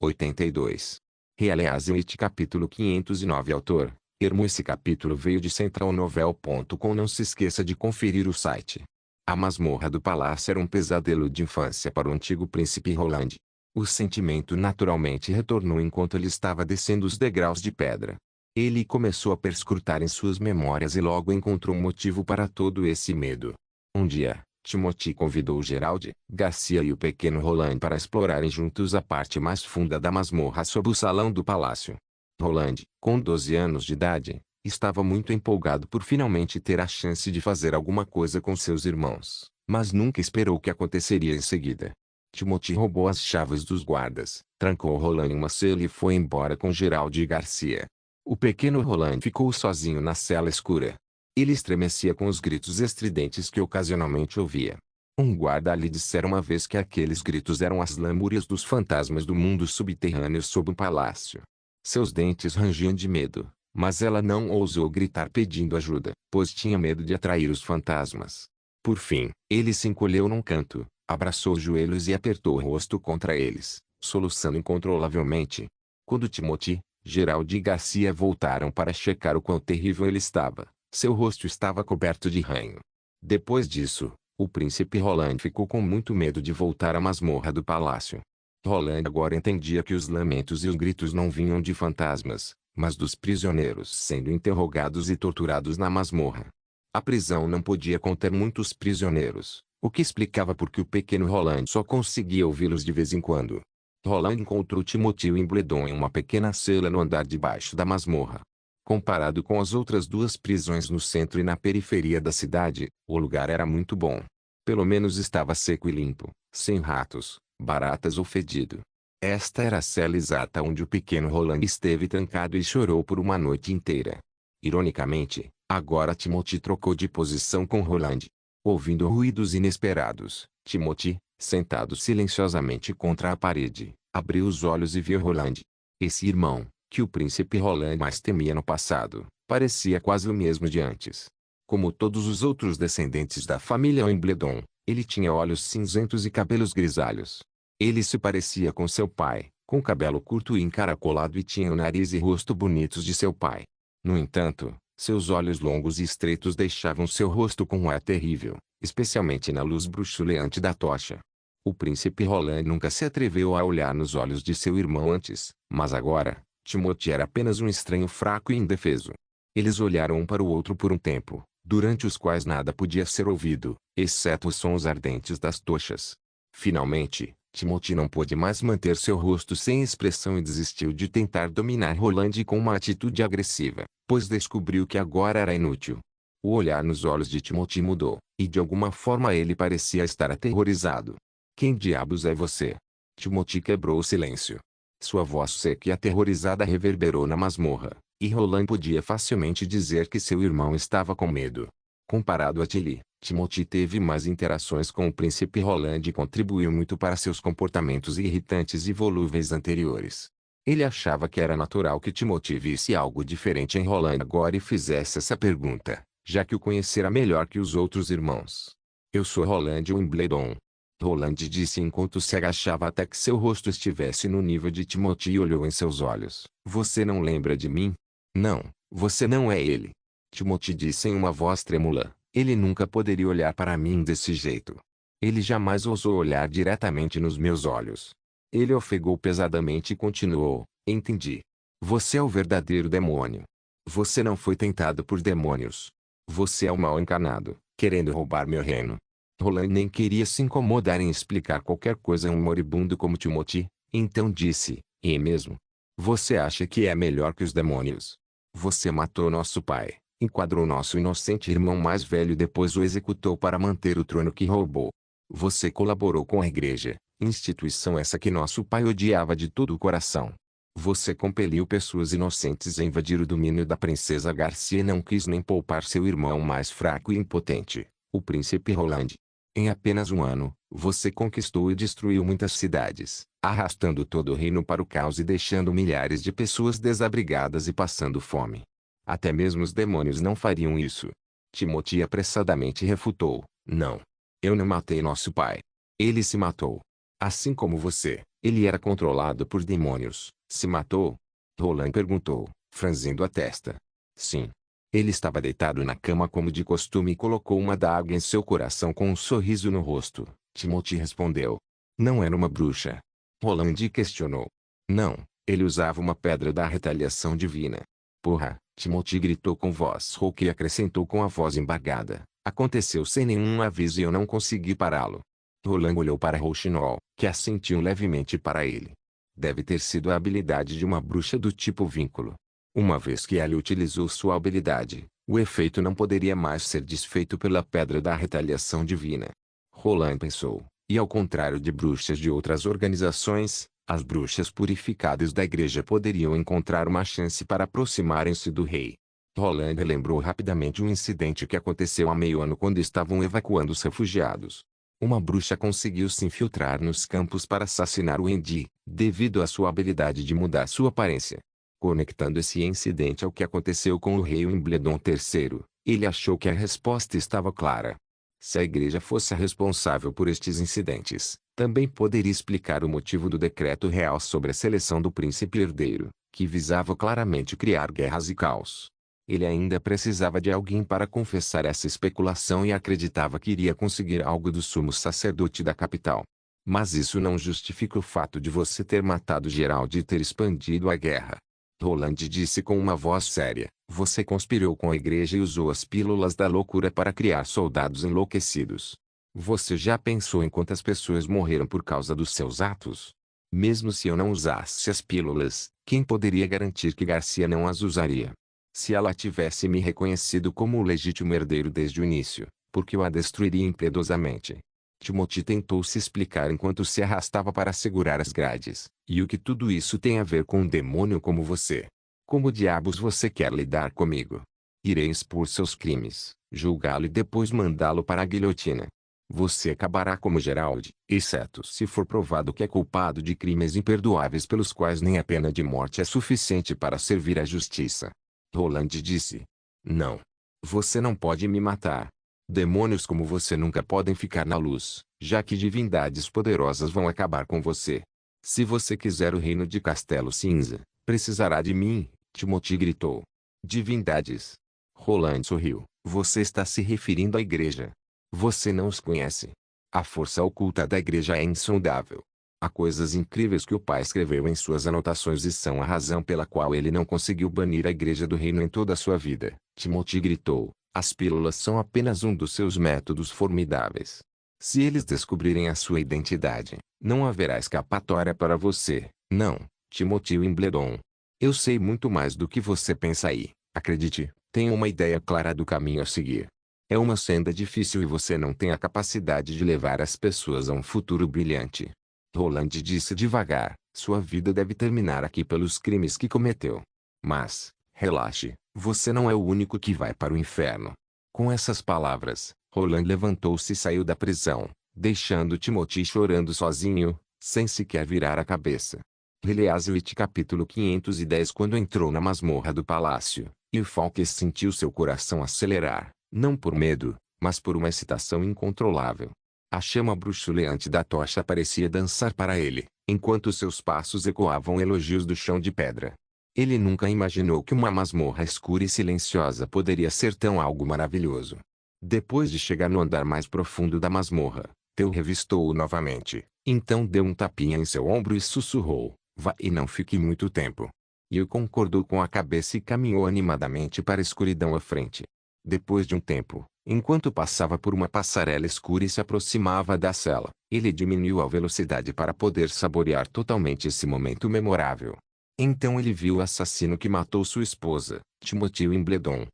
82. Realeazeit capítulo 509 Autor, Hermo. Esse capítulo veio de centralnovel.com. Não se esqueça de conferir o site. A masmorra do palácio era um pesadelo de infância para o antigo príncipe Roland. O sentimento naturalmente retornou enquanto ele estava descendo os degraus de pedra. Ele começou a perscrutar em suas memórias e logo encontrou um motivo para todo esse medo. Um dia, Timothy convidou Gerald, Garcia e o pequeno Roland para explorarem juntos a parte mais funda da masmorra sob o salão do palácio. Roland, com 12 anos de idade, estava muito empolgado por finalmente ter a chance de fazer alguma coisa com seus irmãos, mas nunca esperou o que aconteceria em seguida. Timothy roubou as chaves dos guardas, trancou Roland em uma cela e foi embora com Gerald e Garcia. O pequeno Roland ficou sozinho na cela escura. Ele estremecia com os gritos estridentes que ocasionalmente ouvia. Um guarda lhe dissera uma vez que aqueles gritos eram as lamúrias dos fantasmas do mundo subterrâneo sob o palácio. Seus dentes rangiam de medo, mas ela não ousou gritar pedindo ajuda, pois tinha medo de atrair os fantasmas. Por fim, ele se encolheu num canto, abraçou os joelhos e apertou o rosto contra eles, soluçando incontrolavelmente. Quando Timothy, Gerald e Garcia voltaram para checar o quão terrível ele estava, seu rosto estava coberto de ranho. Depois disso, o príncipe Roland ficou com muito medo de voltar à masmorra do palácio. Roland agora entendia que os lamentos e os gritos não vinham de fantasmas, mas dos prisioneiros sendo interrogados e torturados na masmorra. A prisão não podia conter muitos prisioneiros, o que explicava por que o pequeno Roland só conseguia ouvi-los de vez em quando. Roland encontrou Timothy e Wimbledon em uma pequena cela no andar de baixo da masmorra. Comparado com as outras duas prisões no centro e na periferia da cidade, o lugar era muito bom. Pelo menos estava seco e limpo, sem ratos, baratas ou fedido. Esta era a cela exata onde o pequeno Roland esteve trancado e chorou por uma noite inteira. Ironicamente, agora Timothy trocou de posição com Roland. Ouvindo ruídos inesperados, Timothy, sentado silenciosamente contra a parede, abriu os olhos e viu Roland. Esse irmão, que o príncipe Roland mais temia no passado, parecia quase o mesmo de antes. Como todos os outros descendentes da família Wimbledon, ele tinha olhos cinzentos e cabelos grisalhos. Ele se parecia com seu pai, com cabelo curto e encaracolado, e tinha o nariz e rosto bonitos de seu pai. No entanto, seus olhos longos e estreitos deixavam seu rosto com um ar terrível, especialmente na luz bruxuleante da tocha. O príncipe Roland nunca se atreveu a olhar nos olhos de seu irmão antes, mas agora, Timothy era apenas um estranho fraco e indefeso. Eles olharam um para o outro por um tempo, durante os quais nada podia ser ouvido, exceto os sons ardentes das tochas. Finalmente, Timothy não pôde mais manter seu rosto sem expressão e desistiu de tentar dominar Roland com uma atitude agressiva, pois descobriu que agora era inútil. O olhar nos olhos de Timothy mudou, e de alguma forma ele parecia estar aterrorizado. Quem diabos é você? Timothy quebrou o silêncio. Sua voz seca e aterrorizada reverberou na masmorra, e Roland podia facilmente dizer que seu irmão estava com medo. Comparado a Tilly, Timothy teve mais interações com o príncipe Roland e contribuiu muito para seus comportamentos irritantes e volúveis anteriores. Ele achava que era natural que Timothy visse algo diferente em Roland agora e fizesse essa pergunta, já que o conhecera melhor que os outros irmãos. Eu sou Roland Wimbledon. Roland disse enquanto se agachava até que seu rosto estivesse no nível de Timothy e olhou em seus olhos. Você não lembra de mim? Não, você não é ele. Timothy disse em uma voz trêmula. Ele nunca poderia olhar para mim desse jeito. Ele jamais ousou olhar diretamente nos meus olhos. Ele ofegou pesadamente e continuou. Entendi. Você é o verdadeiro demônio. Você não foi tentado por demônios. Você é o mal encarnado, querendo roubar meu reino. Roland nem queria se incomodar em explicar qualquer coisa a um moribundo como Timothy, então disse, e mesmo? Você acha que é melhor que os demônios? Você matou nosso pai, enquadrou nosso inocente irmão mais velho e depois o executou para manter o trono que roubou. Você colaborou com a igreja, instituição essa que nosso pai odiava de todo o coração. Você compeliu pessoas inocentes a invadir o domínio da princesa Garcia e não quis nem poupar seu irmão mais fraco e impotente, o príncipe Roland. Em apenas um ano, você conquistou e destruiu muitas cidades, arrastando todo o reino para o caos e deixando milhares de pessoas desabrigadas e passando fome. Até mesmo os demônios não fariam isso. Timothy apressadamente refutou, não. Eu não matei nosso pai. Ele se matou. Assim como você, ele era controlado por demônios. Se matou? Roland perguntou, franzindo a testa. Sim. Ele estava deitado na cama como de costume e colocou uma adaga em seu coração com um sorriso no rosto. Timothy respondeu. Não era uma bruxa. Roland questionou. Não, ele usava uma pedra da retaliação divina. Porra, Timothy gritou com voz rouca e acrescentou com a voz embargada. Aconteceu sem nenhum aviso e eu não consegui pará-lo. Roland olhou para Rouxinol, que assentiu levemente para ele. Deve ter sido a habilidade de uma bruxa do tipo vínculo. Uma vez que ela utilizou sua habilidade, o efeito não poderia mais ser desfeito pela pedra da retaliação divina. Roland pensou, e ao contrário de bruxas de outras organizações, as bruxas purificadas da igreja poderiam encontrar uma chance para aproximarem-se do rei. Roland lembrou rapidamente um incidente que aconteceu há meio ano quando estavam evacuando os refugiados. Uma bruxa conseguiu se infiltrar nos campos para assassinar o Andy, devido à sua habilidade de mudar sua aparência. Conectando esse incidente ao que aconteceu com o rei Wimbledon III, ele achou que a resposta estava clara. Se a igreja fosse a responsável por estes incidentes, também poderia explicar o motivo do decreto real sobre a seleção do príncipe herdeiro, que visava claramente criar guerras e caos. Ele ainda precisava de alguém para confessar essa especulação e acreditava que iria conseguir algo do sumo sacerdote da capital. Mas isso não justifica o fato de você ter matado Gerald e ter expandido a guerra. Roland disse com uma voz séria. Você conspirou com a igreja e usou as pílulas da loucura para criar soldados enlouquecidos. Você já pensou em quantas pessoas morreram por causa dos seus atos? Mesmo se eu não usasse as pílulas, quem poderia garantir que Garcia não as usaria? Se ela tivesse me reconhecido como o legítimo herdeiro desde o início, porque eu a destruiria impiedosamente. Timothy tentou se explicar enquanto se arrastava para segurar as grades. E o que tudo isso tem a ver com um demônio como você? Como diabos você quer lidar comigo? Irei expor seus crimes, julgá-lo e depois mandá-lo para a guilhotina. Você acabará como Gerald, exceto se for provado que é culpado de crimes imperdoáveis pelos quais nem a pena de morte é suficiente para servir à justiça. Roland disse. Não. Você não pode me matar. Demônios como você nunca podem ficar na luz, já que divindades poderosas vão acabar com você. Se você quiser o reino de Castelo Cinza, precisará de mim, Timothy gritou. Divindades. Roland sorriu. Você está se referindo à igreja. Você não os conhece. A força oculta da igreja é insondável. Há coisas incríveis que o pai escreveu em suas anotações e são a razão pela qual ele não conseguiu banir a igreja do reino em toda a sua vida. Timothy gritou. As pílulas são apenas um dos seus métodos formidáveis. Se eles descobrirem a sua identidade, não haverá escapatória para você. Não, Timothy Wimbledon. Eu sei muito mais do que você pensa aí. Acredite, tenho uma ideia clara do caminho a seguir. É uma senda difícil e você não tem a capacidade de levar as pessoas a um futuro brilhante. Roland disse devagar, sua vida deve terminar aqui pelos crimes que cometeu. Mas, relaxe, você não é o único que vai para o inferno. Com essas palavras, Roland levantou-se e saiu da prisão, deixando Timothy chorando sozinho, sem sequer virar a cabeça. Eleazarite capítulo 510. Quando entrou na masmorra do palácio, e o Falques sentiu seu coração acelerar, não por medo, mas por uma excitação incontrolável. A chama bruxuleante da tocha parecia dançar para ele, enquanto seus passos ecoavam elogios do chão de pedra. Ele nunca imaginou que uma masmorra escura e silenciosa poderia ser tão algo maravilhoso. Depois de chegar no andar mais profundo da masmorra, Theo revistou-o novamente, então deu um tapinha em seu ombro e sussurrou, vá e não fique muito tempo. E o concordou com a cabeça e caminhou animadamente para a escuridão à frente. Depois de um tempo, enquanto passava por uma passarela escura e se aproximava da cela, ele diminuiu a velocidade para poder saborear totalmente esse momento memorável. Então ele viu o assassino que matou sua esposa, Timothy Wimbledon,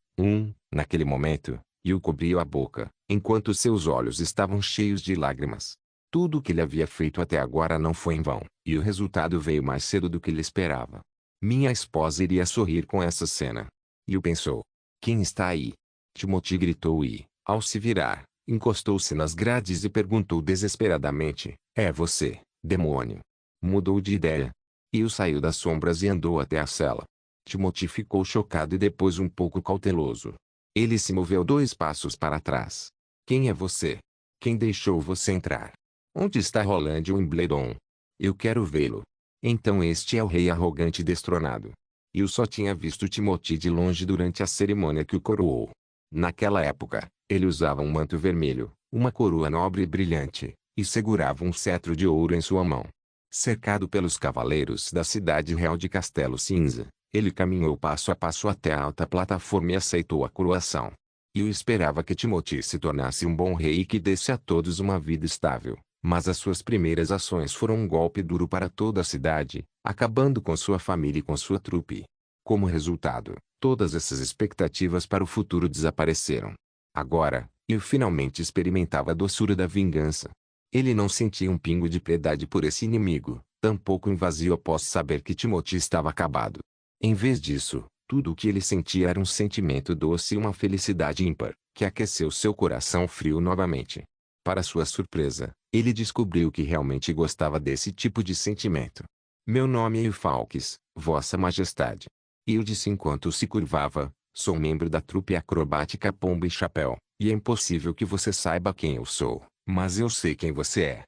naquele momento, e o cobriu a boca, enquanto seus olhos estavam cheios de lágrimas. Tudo o que ele havia feito até agora não foi em vão, e o resultado veio mais cedo do que ele esperava. Minha esposa iria sorrir com essa cena. E o pensou. Quem está aí? Timothy gritou e, ao se virar, encostou-se nas grades e perguntou desesperadamente, é você, demônio? Mudou de ideia. E saiu das sombras e andou até a cela. Timothy ficou chocado e depois um pouco cauteloso. Ele se moveu 2 passos para trás. Quem é você? Quem deixou você entrar? Onde está Roland Wimbledon? Eu quero vê-lo. Então este é o rei arrogante destronado. Eu só tinha visto Timothy de longe durante a cerimônia que o coroou. Naquela época, ele usava um manto vermelho, uma coroa nobre e brilhante, e segurava um cetro de ouro em sua mão. Cercado pelos cavaleiros da cidade real de Castelo Cinza, ele caminhou passo a passo até a alta plataforma e aceitou a coroação. Eu esperava que Timothy se tornasse um bom rei e que desse a todos uma vida estável, mas as suas primeiras ações foram um golpe duro para toda a cidade, acabando com sua família e com sua trupe. Como resultado, todas essas expectativas para o futuro desapareceram. Agora, eu finalmente experimentava a doçura da vingança. Ele não sentia um pingo de piedade por esse inimigo, tampouco um vazio após saber que Timothy estava acabado. Em vez disso, tudo o que ele sentia era um sentimento doce e uma felicidade ímpar, que aqueceu seu coração frio novamente. Para sua surpresa, ele descobriu que realmente gostava desse tipo de sentimento. Meu nome é Eufalques, Vossa Majestade. E eu disse enquanto se curvava, sou membro da trupe acrobática Pomba e Chapéu, e é impossível que você saiba quem eu sou, mas eu sei quem você é.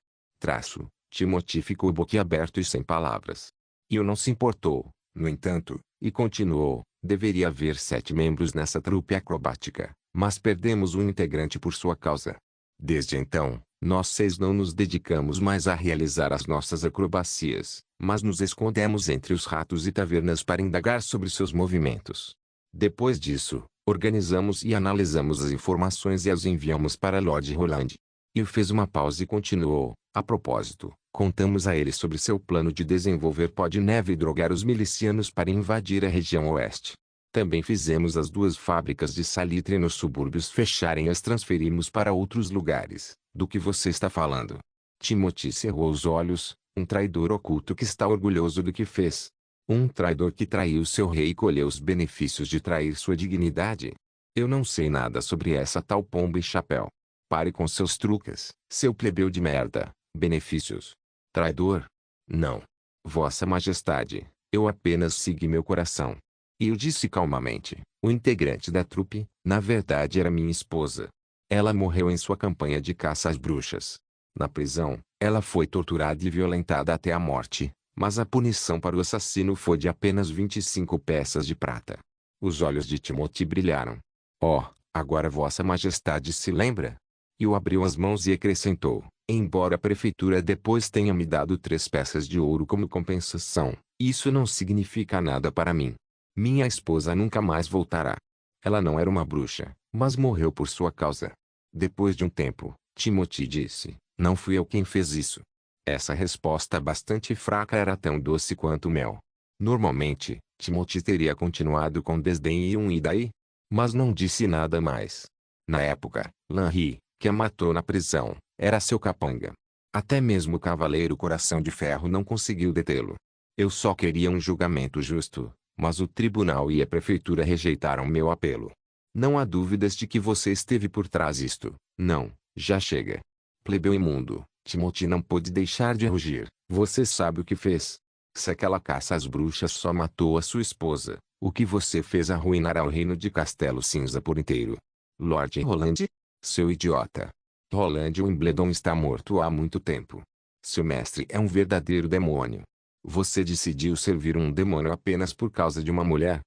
Timothy ficou boquiaberto e sem palavras. E não se importou, no entanto, e continuou, deveria haver 7 membros nessa trupe acrobática, mas perdemos um integrante por sua causa. Desde então, nós 6 não nos dedicamos mais a realizar as nossas acrobacias, mas nos escondemos entre os ratos e tavernas para indagar sobre seus movimentos. Depois disso, organizamos e analisamos as informações e as enviamos para Lord Roland. E fez uma pausa e continuou, a propósito, contamos a ele sobre seu plano de desenvolver pó de neve e drogar os milicianos para invadir a região oeste. Também fizemos as 2 fábricas de salitre nos subúrbios fecharem e as transferimos para outros lugares. Do que você está falando? Timothy cerrou os olhos, um traidor oculto que está orgulhoso do que fez. Um traidor que traiu seu rei e colheu os benefícios de trair sua dignidade. Eu não sei nada sobre essa tal Pomba e Chapéu. Pare com seus truques, seu plebeu de merda. Benefícios? Traidor? Não. Vossa Majestade, eu apenas segui meu coração. E eu disse calmamente, o integrante da trupe, na verdade era minha esposa. Ela morreu em sua campanha de caça às bruxas. Na prisão, ela foi torturada e violentada até a morte, mas a punição para o assassino foi de apenas 25 peças de prata. Os olhos de Timothy brilharam. Oh, agora Vossa Majestade se lembra? E o abriu as mãos e acrescentou, embora a prefeitura depois tenha me dado 3 peças de ouro como compensação, isso não significa nada para mim. Minha esposa nunca mais voltará. Ela não era uma bruxa, mas morreu por sua causa. Depois de um tempo, Timothy disse, não fui eu quem fez isso. Essa resposta bastante fraca era tão doce quanto mel. Normalmente, Timothy teria continuado com desdém e daí? Mas não disse nada mais. Na época, Lanry, que a matou na prisão, era seu capanga. Até mesmo o cavaleiro Coração de Ferro não conseguiu detê-lo. Eu só queria um julgamento justo, mas o tribunal e a prefeitura rejeitaram meu apelo. Não há dúvidas de que você esteve por trás disto. Não, já chega. Plebeu imundo, Timothy não pôde deixar de rugir. Você sabe o que fez. Se aquela caça às bruxas só matou a sua esposa, o que você fez arruinará o reino de Castelo Cinza por inteiro. Lord Roland? Seu idiota. Roland Wimbledon está morto há muito tempo. Seu mestre é um verdadeiro demônio. Você decidiu servir um demônio apenas por causa de uma mulher?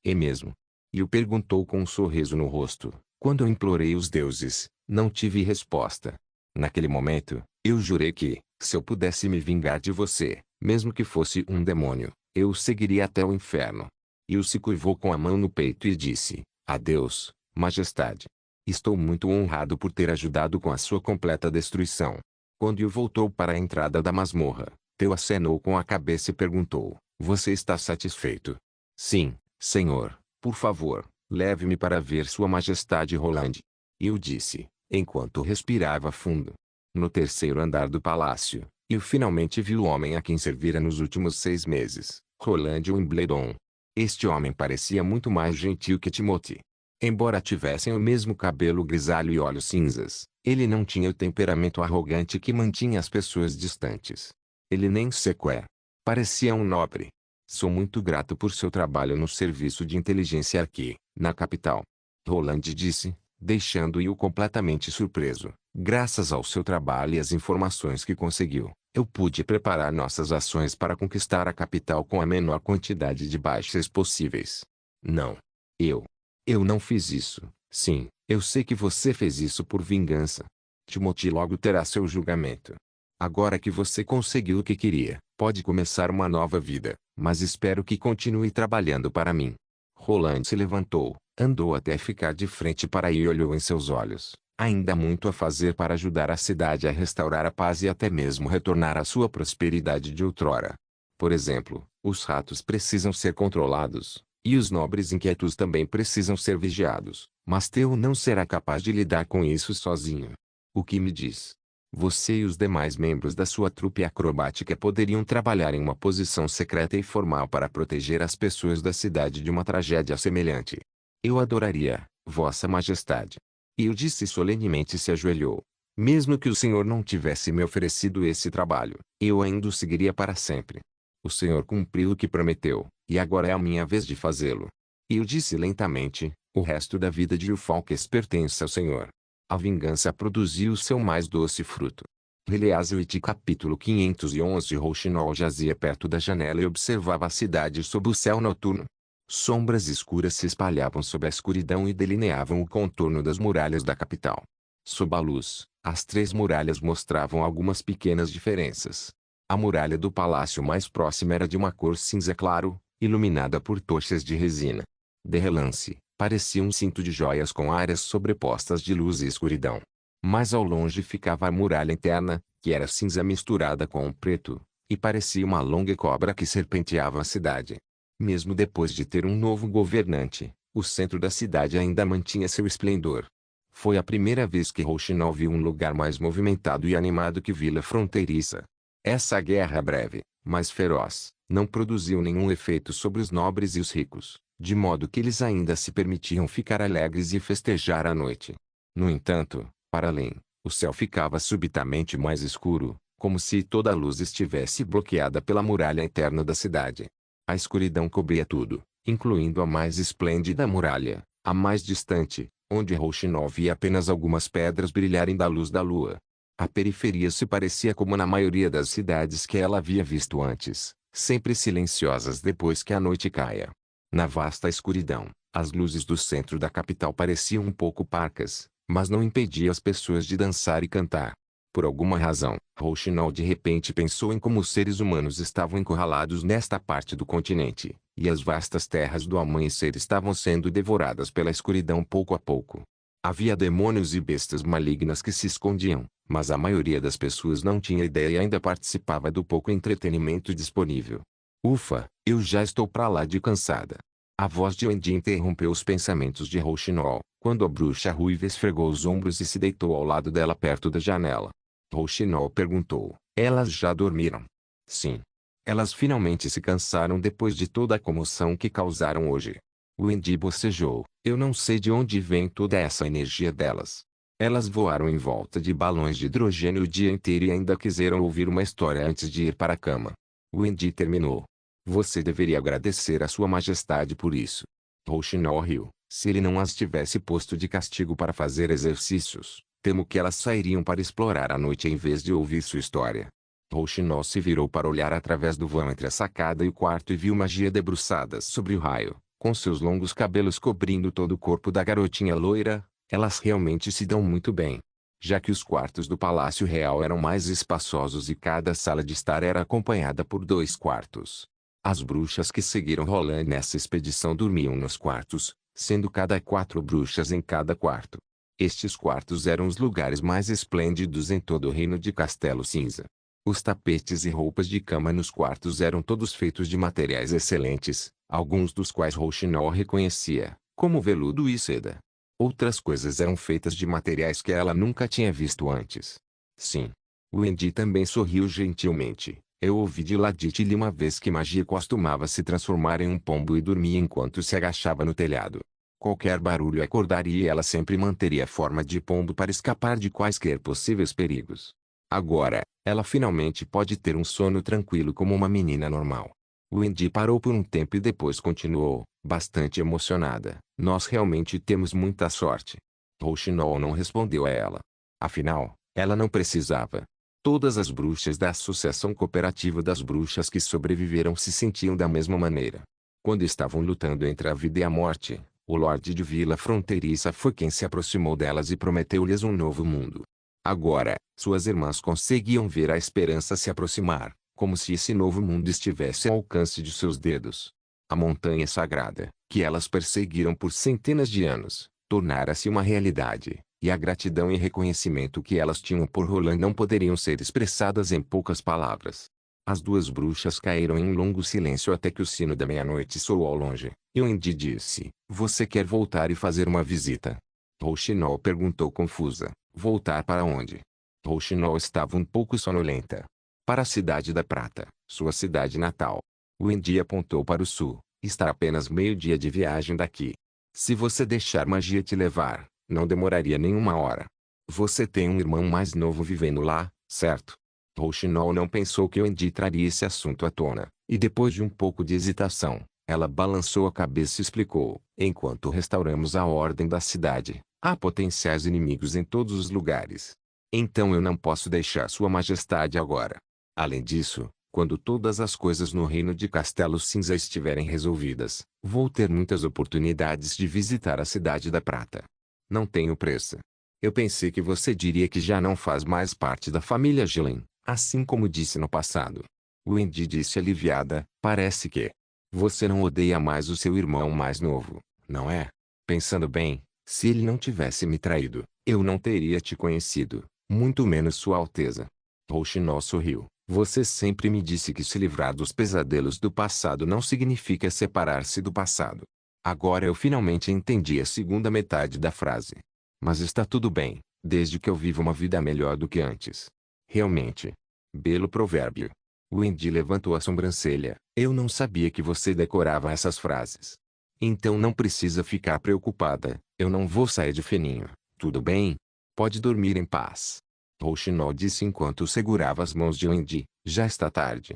É mesmo. E o perguntou com um sorriso no rosto. Quando eu implorei os deuses, não tive resposta. Naquele momento, eu jurei que, se eu pudesse me vingar de você, mesmo que fosse um demônio, eu o seguiria até o inferno. E o se curvou com a mão no peito e disse, adeus, Majestade. Estou muito honrado por ter ajudado com a sua completa destruição. Quando eu voltou para a entrada da masmorra, Teu acenou com a cabeça e perguntou, você está satisfeito? Sim, senhor, por favor, leve-me para ver Sua Majestade Roland. Eu disse, enquanto respirava fundo. No terceiro andar do palácio, eu finalmente vi o homem a quem servira nos últimos 6 meses, Roland Wimbledon. Este homem parecia muito mais gentil que Timothy. Embora tivessem o mesmo cabelo grisalho e olhos cinzas, ele não tinha o temperamento arrogante que mantinha as pessoas distantes. Ele nem sequer parecia um nobre. Sou muito grato por seu trabalho no serviço de inteligência aqui, na capital. Roland disse, deixando-o completamente surpreso. Graças ao seu trabalho e às informações que conseguiu, eu pude preparar nossas ações para conquistar a capital com a menor quantidade de baixas possíveis. Não. Eu. Eu não fiz isso. Sim, eu sei que você fez isso por vingança. Timothy logo terá seu julgamento. Agora que você conseguiu o que queria, pode começar uma nova vida, mas espero que continue trabalhando para mim. Roland se levantou, andou até ficar de frente para ele e olhou em seus olhos. Ainda há muito a fazer para ajudar a cidade a restaurar a paz e até mesmo retornar à sua prosperidade de outrora. Por exemplo, os ratos precisam ser controlados, e os nobres inquietos também precisam ser vigiados, mas Theo não será capaz de lidar com isso sozinho. O que me diz? Você e os demais membros da sua trupe acrobática poderiam trabalhar em uma posição secreta e formal para proteger as pessoas da cidade de uma tragédia semelhante. Eu adoraria, Vossa Majestade. E eu disse solenemente e se ajoelhou. Mesmo que o senhor não tivesse me oferecido esse trabalho, eu ainda o seguiria para sempre. O senhor cumpriu o que prometeu, e agora é a minha vez de fazê-lo. E eu disse lentamente, o resto da vida de Ulfalques pertence ao senhor. A vingança produziu seu mais doce fruto. Release-it capítulo 511. Rouxinol jazia perto da janela e observava a cidade sob o céu noturno. Sombras escuras se espalhavam sob a escuridão e delineavam o contorno das muralhas da capital. Sob a luz, as três muralhas mostravam algumas pequenas diferenças. A muralha do palácio mais próxima era de uma cor cinza claro, iluminada por tochas de resina. De relance, parecia um cinto de joias com áreas sobrepostas de luz e escuridão. Mais ao longe ficava a muralha interna, que era cinza misturada com o preto, e parecia uma longa cobra que serpenteava a cidade. Mesmo depois de ter um novo governante, o centro da cidade ainda mantinha seu esplendor. Foi a primeira vez que Rouxinol viu um lugar mais movimentado e animado que Vila Fronteiriça. Essa guerra breve, mas feroz, não produziu nenhum efeito sobre os nobres e os ricos, de modo que eles ainda se permitiam ficar alegres e festejar à noite. No entanto, para além, o céu ficava subitamente mais escuro, como se toda a luz estivesse bloqueada pela muralha interna da cidade. A escuridão cobria tudo, incluindo a mais esplêndida muralha, a mais distante, onde Rouxinol via apenas algumas pedras brilharem da luz da lua. A periferia se parecia como na maioria das cidades que ela havia visto antes, sempre silenciosas depois que a noite caia. Na vasta escuridão, as luzes do centro da capital pareciam um pouco parcas, mas não impedia as pessoas de dançar e cantar. Por alguma razão, Rouxinol de repente pensou em como os seres humanos estavam encurralados nesta parte do continente, e as vastas terras do amanhecer estavam sendo devoradas pela escuridão pouco a pouco. Havia demônios e bestas malignas que se escondiam, mas a maioria das pessoas não tinha ideia e ainda participava do pouco entretenimento disponível. Ufa, eu já estou pra lá de cansada. A voz de Wendy interrompeu os pensamentos de Rouxinol, quando a bruxa ruiva esfregou os ombros e se deitou ao lado dela perto da janela. Rouxinol perguntou, elas já dormiram? Sim. Elas finalmente se cansaram depois de toda a comoção que causaram hoje. Wendy bocejou, eu não sei de onde vem toda essa energia delas. Elas voaram em volta de balões de hidrogênio o dia inteiro e ainda quiseram ouvir uma história antes de ir para a cama. Wendy terminou. Você deveria agradecer a sua majestade por isso. Rouxinol riu. Se ele não as tivesse posto de castigo para fazer exercícios, temo que elas sairiam para explorar a noite em vez de ouvir sua história. Rouxinol se virou para olhar através do vão entre a sacada e o quarto e viu Magia debruçada sobre o raio, com seus longos cabelos cobrindo todo o corpo da garotinha loira. Elas realmente se dão muito bem. Já que os quartos do Palácio Real eram mais espaçosos e cada sala de estar era acompanhada por 2 quartos. As bruxas que seguiram Roland nessa expedição dormiam nos quartos, sendo cada 4 bruxas em cada quarto. Estes quartos eram os lugares mais esplêndidos em todo o reino de Castelo Cinza. Os tapetes e roupas de cama nos quartos eram todos feitos de materiais excelentes, alguns dos quais Rouxinol reconhecia, como veludo e seda. Outras coisas eram feitas de materiais que ela nunca tinha visto antes. Sim. Wendy também sorriu gentilmente. Eu ouvi de Ladite-lhe uma vez que Magia costumava se transformar em um pombo e dormia enquanto se agachava no telhado. Qualquer barulho acordaria e ela sempre manteria a forma de pombo para escapar de quaisquer possíveis perigos. Agora, ela finalmente pode ter um sono tranquilo como uma menina normal. Wendy parou por um tempo e depois continuou, bastante emocionada. Nós realmente temos muita sorte. Rouxinol não respondeu a ela. Afinal, ela não precisava. Todas as bruxas da Associação Cooperativa das Bruxas que sobreviveram se sentiam da mesma maneira. Quando estavam lutando entre a vida e a morte, o Lorde de Vila Fronteiriça foi quem se aproximou delas e prometeu-lhes um novo mundo. Agora, suas irmãs conseguiam ver a esperança se aproximar, como se esse novo mundo estivesse ao alcance de seus dedos. A montanha sagrada, que elas perseguiram por centenas de anos, tornara-se uma realidade, e a gratidão e reconhecimento que elas tinham por Roland não poderiam ser expressadas em poucas palavras. As duas bruxas caíram em um longo silêncio até que o sino da meia-noite soou ao longe, e Wendy disse: "Você quer voltar e fazer uma visita?" Rouxinol perguntou confusa. "Voltar para onde?" Rouxinol estava um pouco sonolenta. "Para a Cidade da Prata, sua cidade natal." Wendy apontou para o sul. "Está apenas meio-dia de viagem daqui. Se você deixar magia te levar, não demoraria nem uma hora. Você tem um irmão mais novo vivendo lá, certo?" Rouxinol não pensou que Wendy traria esse assunto à tona, e depois de um pouco de hesitação, ela balançou a cabeça e explicou: "Enquanto restauramos a ordem da cidade, há potenciais inimigos em todos os lugares. Então eu não posso deixar Sua Majestade agora. Além disso, quando todas as coisas no reino de Castelo Cinza estiverem resolvidas, vou ter muitas oportunidades de visitar a Cidade da Prata. Não tenho pressa. Eu pensei que você diria que já não faz mais parte da família Gillen, assim como disse no passado." Wendy disse aliviada: "Parece que você não odeia mais o seu irmão mais novo, não é? Pensando bem, se ele não tivesse me traído, eu não teria te conhecido, muito menos Sua Alteza." Rouxinol sorriu. "Você sempre me disse que se livrar dos pesadelos do passado não significa separar-se do passado." Agora eu finalmente entendi a segunda metade da frase. "Mas está tudo bem, desde que eu viva uma vida melhor do que antes." Realmente. Belo provérbio. Wendy levantou a sobrancelha. "Eu não sabia que você decorava essas frases." "Então não precisa ficar preocupada, eu não vou sair de fininho, tudo bem? Pode dormir em paz." Rouxinol disse enquanto segurava as mãos de Wendy. "Já está tarde."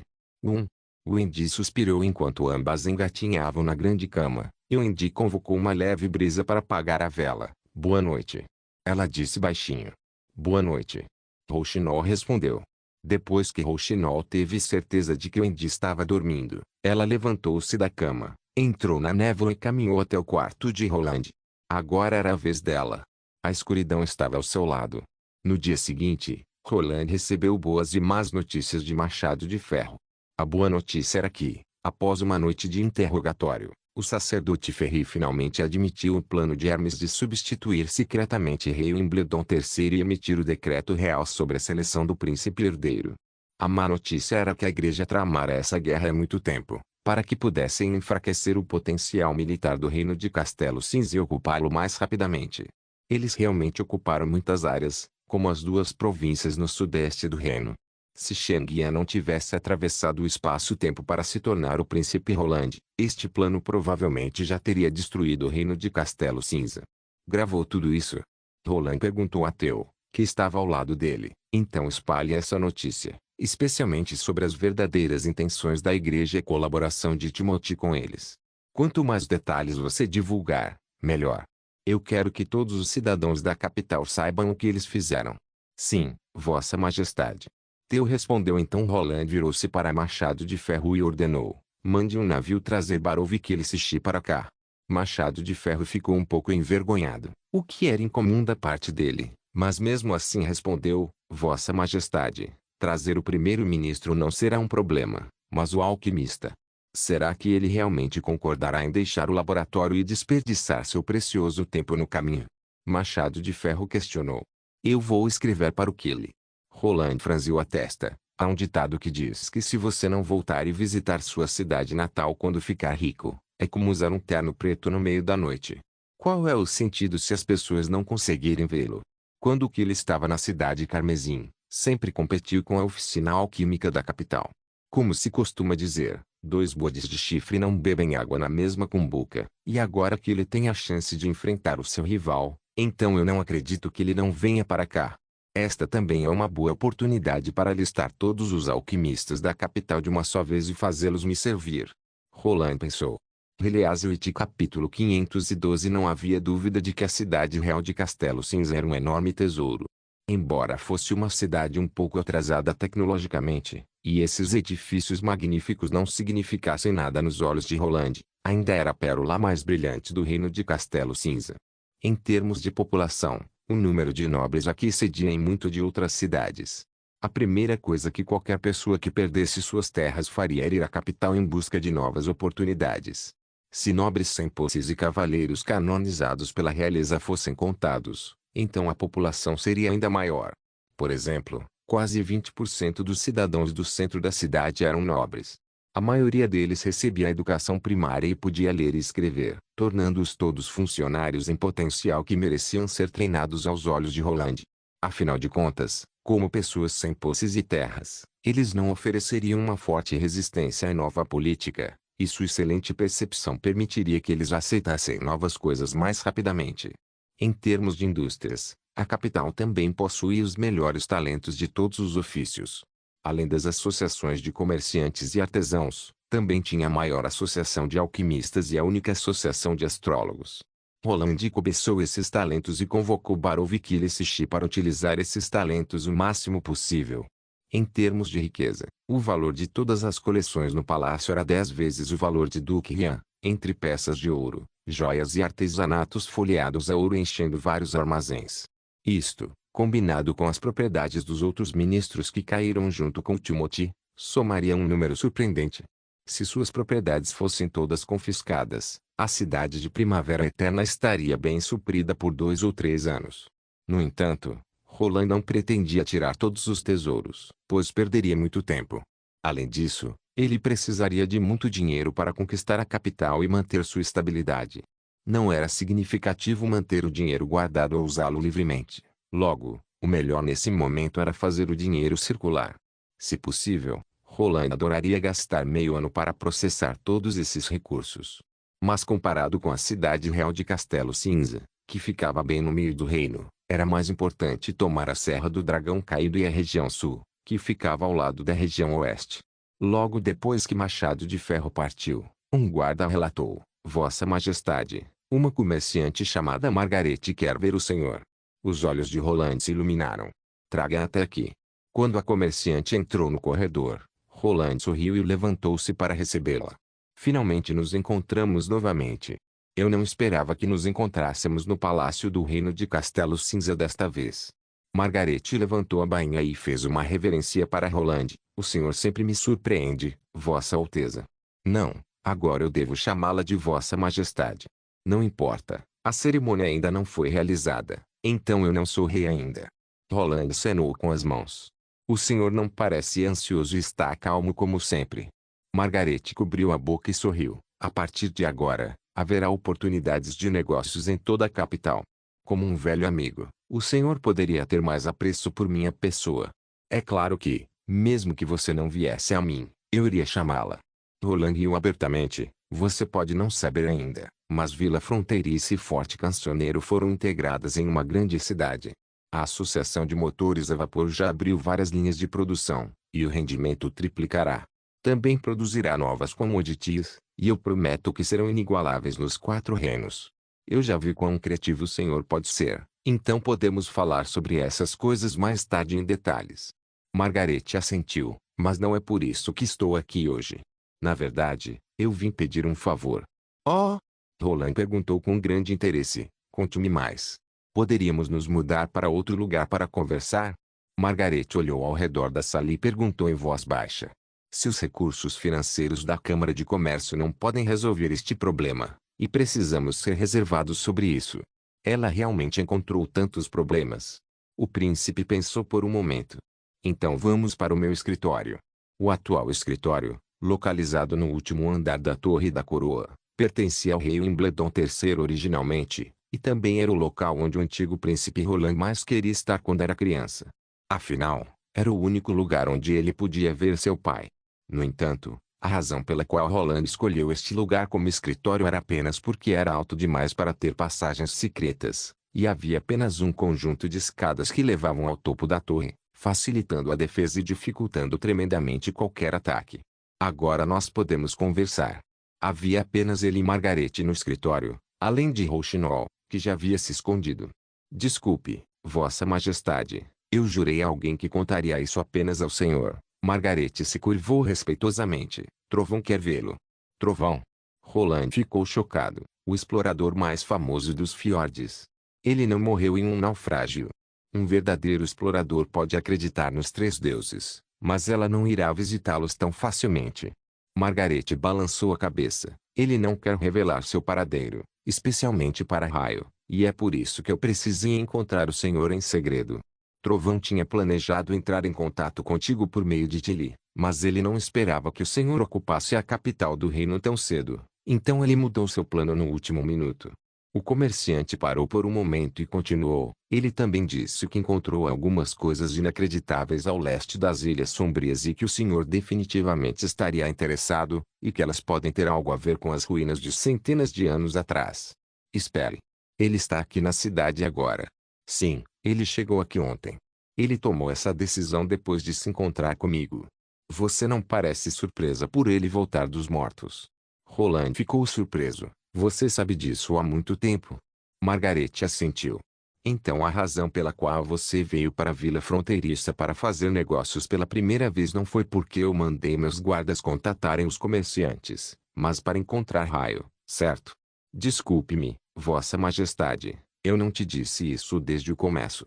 Wendy suspirou enquanto ambas engatinhavam na grande cama, e Wendy convocou uma leve brisa para apagar a vela. "Boa noite." Ela disse baixinho. "Boa noite." Rouxinol respondeu. Depois que Rouxinol teve certeza de que Wendy estava dormindo, ela levantou-se da cama, entrou na névoa e caminhou até o quarto de Roland. Agora era a vez dela. A escuridão estava ao seu lado. No dia seguinte, Roland recebeu boas e más notícias de Machado de Ferro. A boa notícia era que, após uma noite de interrogatório, o sacerdote Ferri finalmente admitiu o plano de Hermes de substituir secretamente rei Wimbledon III e emitir o decreto real sobre a seleção do príncipe herdeiro. A má notícia era que a igreja tramara essa guerra há muito tempo, para que pudessem enfraquecer o potencial militar do reino de Castelo Cinza e ocupá-lo mais rapidamente. Eles realmente ocuparam muitas áreas, como as duas províncias no sudeste do reino. Se Shang-Yan não tivesse atravessado o espaço-tempo para se tornar o príncipe Roland, este plano provavelmente já teria destruído o reino de Castelo Cinza. "Gravou tudo isso?" Roland perguntou a Theo, que estava ao lado dele. "Então espalhe essa notícia, especialmente sobre as verdadeiras intenções da igreja e a colaboração de Timothy com eles. Quanto mais detalhes você divulgar, melhor. Eu quero que todos os cidadãos da capital saibam o que eles fizeram." "Sim, Vossa Majestade." Theo respondeu. Então Roland virou-se para Machado de Ferro e ordenou: "Mande um navio trazer Barovik-Elisichi para cá." Machado de Ferro ficou um pouco envergonhado, o que era incomum da parte dele, mas mesmo assim respondeu: "Vossa Majestade, trazer o primeiro-ministro não será um problema, mas o alquimista. Será que ele realmente concordará em deixar o laboratório e desperdiçar seu precioso tempo no caminho?" Machado de Ferro questionou. "Eu vou escrever para o Kili." Roland franziu a testa. "Há um ditado que diz que se você não voltar e visitar sua cidade natal quando ficar rico, é como usar um terno preto no meio da noite. Qual é o sentido se as pessoas não conseguirem vê-lo?" Quando o Kili estava na cidade Carmesim, sempre competiu com a oficina alquímica da capital. Como se costuma dizer, dois bodes de chifre não bebem água na mesma cumbuca, e agora que ele tem a chance de enfrentar o seu rival, então eu não acredito que ele não venha para cá. Esta também é uma boa oportunidade para listar todos os alquimistas da capital de uma só vez e fazê-los me servir." Roland pensou. Release capítulo 512. Não havia dúvida de que a cidade real de Castelo Cinza era um enorme tesouro. Embora fosse uma cidade um pouco atrasada tecnologicamente, e esses edifícios magníficos não significassem nada nos olhos de Roland, ainda era a pérola mais brilhante do reino de Castelo Cinza. Em termos de população, o número de nobres aqui excedia em muito de outras cidades. A primeira coisa que qualquer pessoa que perdesse suas terras faria era ir à capital em busca de novas oportunidades. Se nobres sem posses e cavaleiros canonizados pela realeza fossem contados, então a população seria ainda maior. Por exemplo, quase 20% dos cidadãos do centro da cidade eram nobres. A maioria deles recebia a educação primária e podia ler e escrever, tornando-os todos funcionários em potencial que mereciam ser treinados aos olhos de Roland. Afinal de contas, como pessoas sem posses e terras, eles não ofereceriam uma forte resistência à nova política, e sua excelente percepção permitiria que eles aceitassem novas coisas mais rapidamente. Em termos de indústrias, a capital também possuía os melhores talentos de todos os ofícios. Além das associações de comerciantes e artesãos, também tinha a maior associação de alquimistas e a única associação de astrólogos. Roland cobiçou esses talentos e convocou Barão Vikilissichi para utilizar esses talentos o máximo possível. Em termos de riqueza, o valor de todas as coleções no palácio era 10 vezes o valor de Duque Rian, entre peças de ouro, joias e artesanatos folheados a ouro enchendo vários armazéns. Isto, combinado com as propriedades dos outros ministros que caíram junto com Timothy, somaria um número surpreendente. Se suas propriedades fossem todas confiscadas, a cidade de Primavera Eterna estaria bem suprida por 2 ou 3 anos. No entanto, Roland não pretendia tirar todos os tesouros, pois perderia muito tempo. Além disso, ele precisaria de muito dinheiro para conquistar a capital e manter sua estabilidade. Não era significativo manter o dinheiro guardado ou usá-lo livremente. Logo, o melhor nesse momento era fazer o dinheiro circular. Se possível, Roland adoraria gastar meio ano para processar todos esses recursos. Mas comparado com a cidade real de Castelo Cinza, que ficava bem no meio do reino, era mais importante tomar a Serra do Dragão Caído e a região sul, que ficava ao lado da região oeste. Logo depois que Machado de Ferro partiu, um guarda relatou: Vossa Majestade, uma comerciante chamada Margarete quer ver o senhor. Os olhos de Roland se iluminaram. Traga até aqui. Quando a comerciante entrou no corredor, Roland sorriu e levantou-se para recebê-la. Finalmente nos encontramos novamente. Eu não esperava que nos encontrássemos no palácio do reino de Castelo Cinza desta vez. Margarete levantou a bainha e fez uma reverência para Roland. O senhor sempre me surpreende, Vossa Alteza. Não, agora eu devo chamá-la de Vossa Majestade. Não importa, a cerimônia ainda não foi realizada, então eu não sou rei ainda. Roland acenou com as mãos. O senhor não parece ansioso e está calmo como sempre. Margarete cobriu a boca e sorriu. A partir de agora, haverá oportunidades de negócios em toda a capital. Como um velho amigo, o senhor poderia ter mais apreço por minha pessoa. É claro que, mesmo que você não viesse a mim, eu iria chamá-la. Roland riu abertamente. Você pode não saber ainda, mas Vila Fronteiriça e Forte Cancioneiro foram integradas em uma grande cidade. A Associação de Motores a Vapor já abriu várias linhas de produção, e o rendimento triplicará. Também produzirá novas commodities, e eu prometo que serão inigualáveis nos 4 reinos. Eu já vi quão criativo o senhor pode ser, então podemos falar sobre essas coisas mais tarde em detalhes. Margarete assentiu, mas não é por isso que estou aqui hoje. Na verdade, eu vim pedir um favor. Oh! Roland perguntou com grande interesse. Conte-me mais. Poderíamos nos mudar para outro lugar para conversar? Margarete olhou ao redor da sala e perguntou em voz baixa. Se os recursos financeiros da Câmara de Comércio não podem resolver este problema, e precisamos ser reservados sobre isso. Ela realmente encontrou tantos problemas. O príncipe pensou por um momento. Então vamos para o meu escritório. O atual escritório, localizado no último andar da Torre da Coroa, pertencia ao rei Wimbledon III originalmente, e também era o local onde o antigo príncipe Roland mais queria estar quando era criança. Afinal, era o único lugar onde ele podia ver seu pai. No entanto, a razão pela qual Roland escolheu este lugar como escritório era apenas porque era alto demais para ter passagens secretas, e havia apenas um conjunto de escadas que levavam ao topo da torre, facilitando a defesa e dificultando tremendamente qualquer ataque. Agora nós podemos conversar. Havia apenas ele e Margarete no escritório, além de Rouxinol, que já havia se escondido. Desculpe, Vossa Majestade, Eu jurei a alguém que contaria isso apenas ao senhor. Margarete se curvou respeitosamente. Trovão quer vê-lo. Trovão. Roland ficou chocado. O explorador mais famoso dos fiordes. Ele não morreu em um naufrágio. Um verdadeiro explorador pode acreditar nos três deuses, mas ela não irá visitá-los tão facilmente. Margarete balançou a cabeça. Ele não quer revelar seu paradeiro, especialmente para Raio, e é por isso que eu precisei encontrar o senhor em segredo. Trovão tinha planejado entrar em contato contigo por meio de Tilly, mas ele não esperava que o senhor ocupasse a capital do reino tão cedo, então ele mudou seu plano no último minuto. O comerciante parou por um momento e continuou. Ele também disse que encontrou algumas coisas inacreditáveis ao leste das Ilhas Sombrias e que o senhor definitivamente estaria interessado, e que elas podem ter algo a ver com as ruínas de centenas de anos atrás. Espere. Ele está aqui na cidade agora. Sim, ele chegou aqui ontem. Ele tomou essa decisão depois de se encontrar comigo. Você não parece surpresa por ele voltar dos mortos. Roland ficou surpreso. Você sabe disso há muito tempo. Margarete assentiu. Então a razão pela qual você veio para a vila fronteiriça para fazer negócios pela primeira vez não foi porque eu mandei meus guardas contatarem os comerciantes, mas para encontrar Raio, certo? Desculpe-me, Vossa Majestade, eu não te disse isso desde o começo.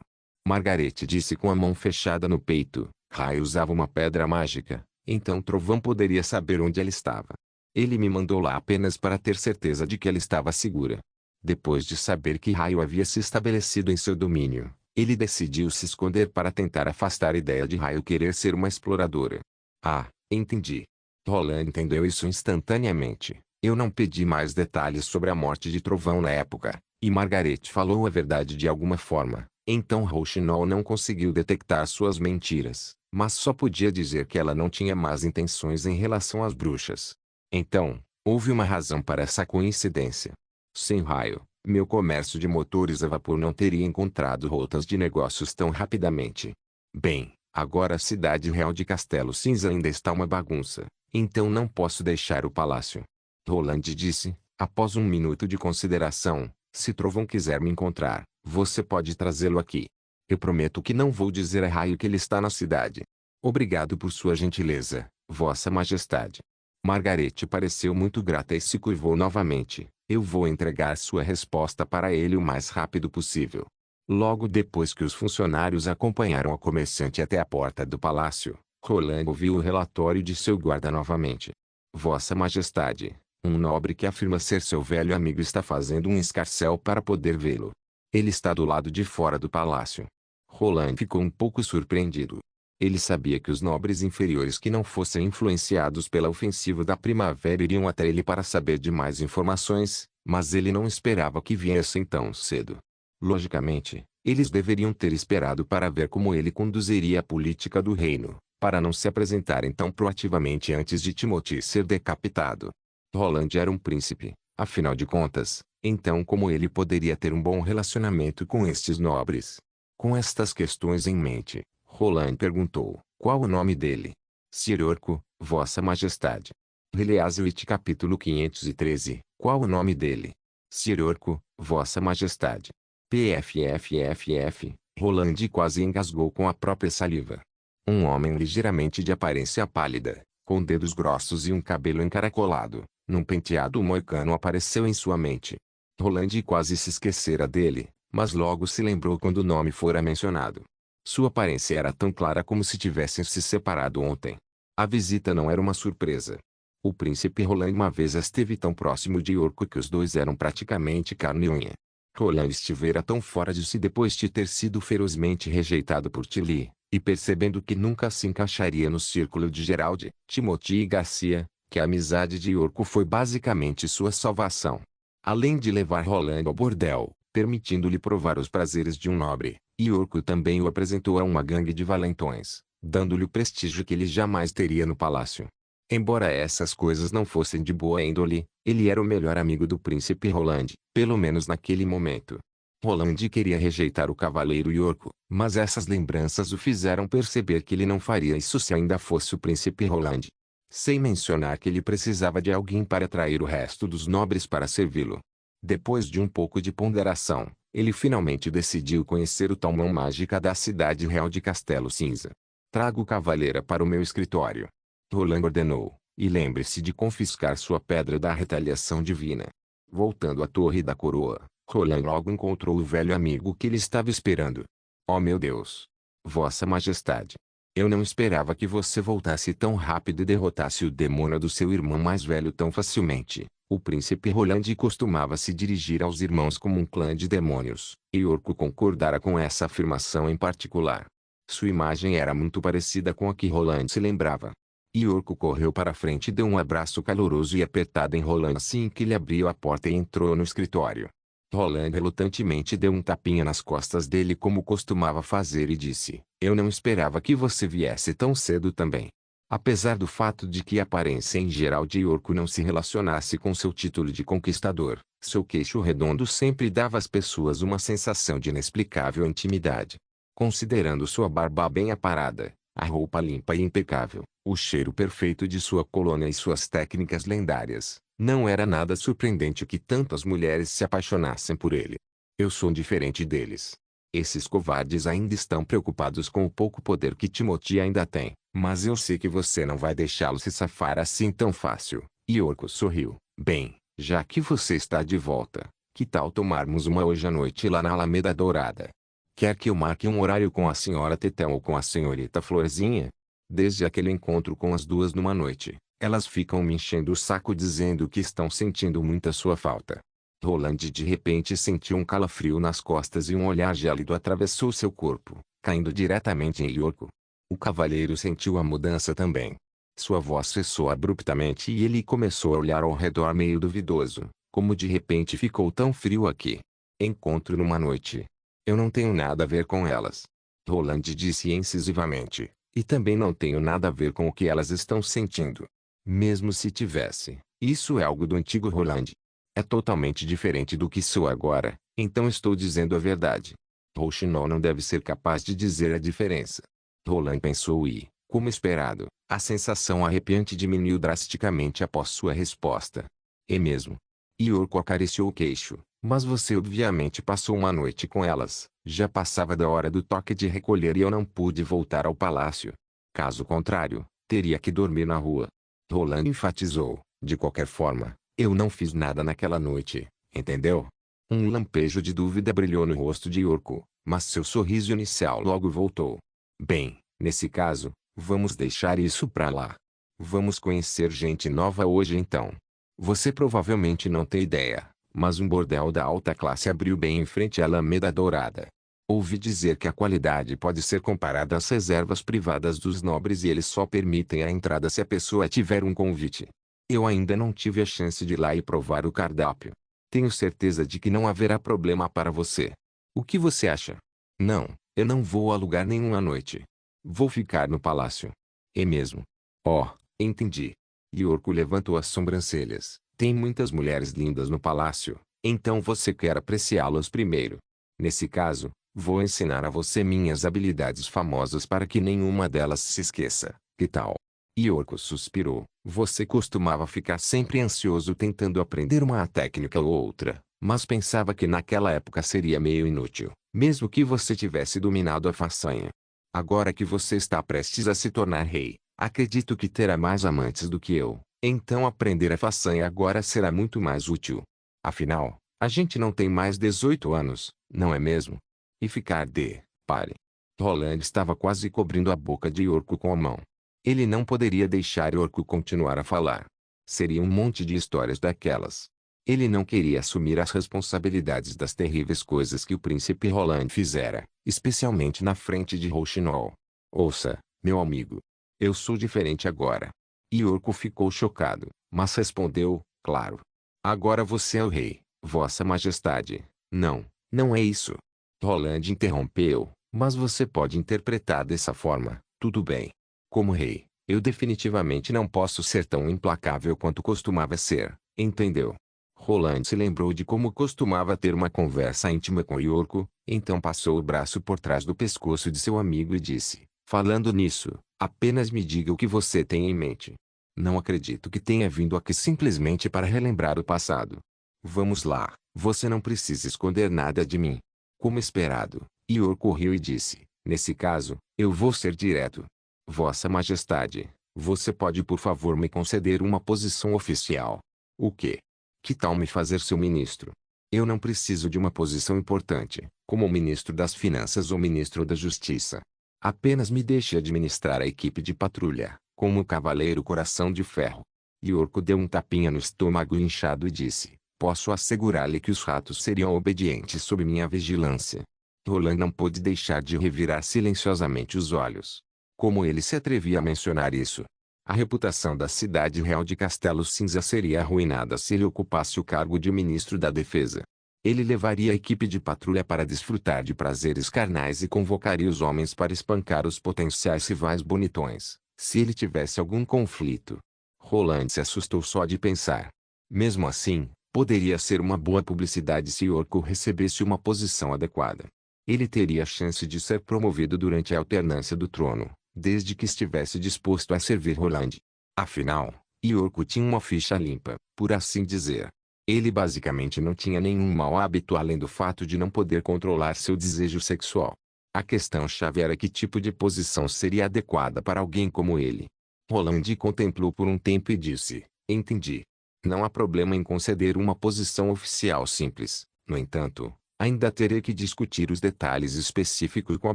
Margarete disse com a mão fechada no peito. Raio usava uma pedra mágica, então Trovão poderia saber onde ela estava. Ele me mandou lá apenas para ter certeza de que ela estava segura. Depois de saber que Raio havia se estabelecido em seu domínio, ele decidiu se esconder para tentar afastar a ideia de Raio querer ser uma exploradora. Ah, entendi. Roland entendeu isso instantaneamente. Eu não pedi mais detalhes sobre a morte de Trovão na época, e Margarete falou a verdade de alguma forma. Então Rouxinol não conseguiu detectar suas mentiras, mas só podia dizer que ela não tinha más intenções em relação às bruxas. Então, houve uma razão para essa coincidência. Sem Raio, meu comércio de motores a vapor não teria encontrado rotas de negócios tão rapidamente. Bem, agora a cidade real de Castelo Cinza ainda está uma bagunça, então não posso deixar o palácio. Roland disse, após um minuto de consideração, se Trovão quiser me encontrar, você pode trazê-lo aqui. Eu prometo que não vou dizer a Raio que ele está na cidade. Obrigado por sua gentileza, Vossa Majestade. Margarete pareceu muito grata e se curvou novamente. Eu vou entregar sua resposta para ele o mais rápido possível. Logo depois que os funcionários acompanharam a comerciante até a porta do palácio, Roland ouviu o relatório de seu guarda novamente. Vossa Majestade, um nobre que afirma ser seu velho amigo está fazendo um escarcéu para poder vê-lo. Ele está do lado de fora do palácio. Roland ficou um pouco surpreendido. Ele sabia que os nobres inferiores que não fossem influenciados pela ofensiva da primavera iriam até ele para saber de mais informações, mas ele não esperava que viessem tão cedo. Logicamente, eles deveriam ter esperado para ver como ele conduziria a política do reino, para não se apresentarem tão proativamente antes de Timothy ser decapitado. Roland era um príncipe, afinal de contas, então como ele poderia ter um bom relacionamento com estes nobres? Com estas questões em mente, Roland perguntou, qual o nome dele? Sir Orco, Vossa Majestade. Release capítulo 513, qual o nome dele? Sir Orco, Vossa Majestade. PFFFF, Roland quase engasgou com a própria saliva. Um homem ligeiramente de aparência pálida, com dedos grossos e um cabelo encaracolado, num penteado moicano apareceu em sua mente. Roland quase se esquecera dele, mas logo se lembrou quando o nome fora mencionado. Sua aparência era tão clara como se tivessem se separado ontem. A visita não era uma surpresa. O príncipe Roland uma vez esteve tão próximo de Orco que os dois eram praticamente carne e unha. Roland estivera tão fora de si depois de ter sido ferozmente rejeitado por Tilly, e percebendo que nunca se encaixaria no círculo de Gerald, Timothy e Garcia, que a amizade de Orco foi basicamente sua salvação. Além de levar Roland ao bordel, permitindo-lhe provar os prazeres de um nobre, Orco também o apresentou a uma gangue de valentões, dando-lhe o prestígio que ele jamais teria no palácio. Embora essas coisas não fossem de boa índole, ele era o melhor amigo do príncipe Roland, pelo menos naquele momento. Roland queria rejeitar o cavaleiro Yorko, mas essas lembranças o fizeram perceber que ele não faria isso se ainda fosse o príncipe Roland. Sem mencionar que ele precisava de alguém para atrair o resto dos nobres para servi-lo. Depois de um pouco de ponderação, ele finalmente decidiu conhecer o tal mão mágica da cidade real de Castelo Cinza. Traga o cavaleiro para o meu escritório. Roland ordenou, e lembre-se de confiscar sua pedra da retaliação divina. Voltando à Torre da Coroa, Roland logo encontrou o velho amigo que ele estava esperando. Oh meu Deus! Vossa Majestade! Eu não esperava que você voltasse tão rápido e derrotasse o demônio do seu irmão mais velho tão facilmente. O príncipe Roland costumava se dirigir aos irmãos como um clã de demônios, e Orco concordara com essa afirmação em particular. Sua imagem era muito parecida com a que Roland se lembrava. Yorko correu para a frente e deu um abraço caloroso e apertado em Roland assim que ele abriu a porta e entrou no escritório. Roland relutantemente deu um tapinha nas costas dele como costumava fazer e disse: Eu não esperava que você viesse tão cedo também. Apesar do fato de que a aparência em geral de Yorko não se relacionasse com seu título de conquistador, seu queixo redondo sempre dava às pessoas uma sensação de inexplicável intimidade. Considerando sua barba bem aparada, a roupa limpa e impecável, o cheiro perfeito de sua colônia e suas técnicas lendárias, não era nada surpreendente que tantas mulheres se apaixonassem por ele. Eu sou diferente deles. Esses covardes ainda estão preocupados com o pouco poder que Timothy ainda tem, mas eu sei que você não vai deixá-lo se safar assim tão fácil. Yorko sorriu. Bem, já que você está de volta, que tal tomarmos uma hoje à noite lá na Alameda Dourada? Quer que eu marque um horário com a senhora Tetel ou com a senhorita Florzinha? Desde aquele encontro com as duas numa noite, elas ficam me enchendo o saco dizendo que estão sentindo muita sua falta. Roland de repente sentiu um calafrio nas costas e um olhar gélido atravessou seu corpo, caindo diretamente em Yorko. O cavalheiro sentiu a mudança também. Sua voz cessou abruptamente e ele começou a olhar ao redor meio duvidoso, como de repente ficou tão frio aqui. Encontro numa noite. Eu não tenho nada a ver com elas. Roland disse incisivamente. E também não tenho nada a ver com o que elas estão sentindo. Mesmo se tivesse, isso é algo do antigo Roland. É totalmente diferente do que sou agora, então estou dizendo a verdade. Rouxinol não deve ser capaz de dizer a diferença. Roland pensou e, como esperado, a sensação arrepiante diminuiu drasticamente após sua resposta. É mesmo. Yorko acariciou o queixo. Mas você obviamente passou uma noite com elas. Já passava da hora do toque de recolher e eu não pude voltar ao palácio. Caso contrário, teria que dormir na rua. Roland enfatizou. De qualquer forma, eu não fiz nada naquela noite, entendeu? Um lampejo de dúvida brilhou no rosto de Yorko, mas seu sorriso inicial logo voltou. Bem, nesse caso, vamos deixar isso pra lá. Vamos conhecer gente nova hoje então. Você provavelmente não tem ideia, mas um bordel da alta classe abriu bem em frente à Alameda Dourada. Ouvi dizer que a qualidade pode ser comparada às reservas privadas dos nobres e eles só permitem a entrada se a pessoa tiver um convite. Eu ainda não tive a chance de ir lá e provar o cardápio. Tenho certeza de que não haverá problema para você. O que você acha? Não, eu não vou a lugar nenhum à noite. Vou ficar no palácio. É mesmo? Oh, entendi. Yorko levantou as sobrancelhas. Tem muitas mulheres lindas no palácio, então você quer apreciá-las primeiro. Nesse caso, vou ensinar a você minhas habilidades famosas para que nenhuma delas se esqueça. Que tal? Yorko suspirou. Você costumava ficar sempre ansioso tentando aprender uma técnica ou outra, mas pensava que naquela época seria meio inútil, mesmo que você tivesse dominado a façanha. Agora que você está prestes a se tornar rei, acredito que terá mais amantes do que eu, então aprender a façanha agora será muito mais útil. Afinal, a gente não tem mais 18 anos, não é mesmo? E ficar de pare. Roland estava quase cobrindo a boca de Yorko com a mão. Ele não poderia deixar Yorko continuar a falar. Seria um monte de histórias daquelas. Ele não queria assumir as responsabilidades das terríveis coisas que o príncipe Roland fizera, especialmente na frente de Rouxinol. Ouça, meu amigo. Eu sou diferente agora. Yorko ficou chocado, mas respondeu, claro. Agora você é o rei, Vossa Majestade. Não, não é isso. Roland interrompeu, mas você pode interpretar dessa forma, tudo bem. Como rei, eu definitivamente não posso ser tão implacável quanto costumava ser, entendeu? Roland se lembrou de como costumava ter uma conversa íntima com Yorko, então passou o braço por trás do pescoço de seu amigo e disse, falando nisso, apenas me diga o que você tem em mente. Não acredito que tenha vindo aqui simplesmente para relembrar o passado. Vamos lá, você não precisa esconder nada de mim. Como esperado, Yorko riu e disse, nesse caso, eu vou ser direto. Vossa Majestade, você pode por favor me conceder uma posição oficial? O quê? Que tal me fazer seu ministro? Eu não preciso de uma posição importante, como ministro das Finanças ou ministro da Justiça. Apenas me deixe administrar a equipe de patrulha, como o cavaleiro coração de ferro. Yorko deu um tapinha no estômago inchado e disse, posso assegurar-lhe que os ratos seriam obedientes sob minha vigilância. Roland não pôde deixar de revirar silenciosamente os olhos. Como ele se atrevia a mencionar isso? A reputação da cidade real de Castelo Cinza seria arruinada se ele ocupasse o cargo de ministro da Defesa. Ele levaria a equipe de patrulha para desfrutar de prazeres carnais e convocaria os homens para espancar os potenciais rivais bonitões, se ele tivesse algum conflito. Roland se assustou só de pensar. Mesmo assim, poderia ser uma boa publicidade se Yorko recebesse uma posição adequada. Ele teria a chance de ser promovido durante a alternância do trono, desde que estivesse disposto a servir Roland. Afinal, Yorko tinha uma ficha limpa, por assim dizer. Ele basicamente não tinha nenhum mau hábito além do fato de não poder controlar seu desejo sexual. A questão-chave era que tipo de posição seria adequada para alguém como ele. Roland contemplou por um tempo e disse, entendi. Não há problema em conceder uma posição oficial simples. No entanto, ainda terei que discutir os detalhes específicos com a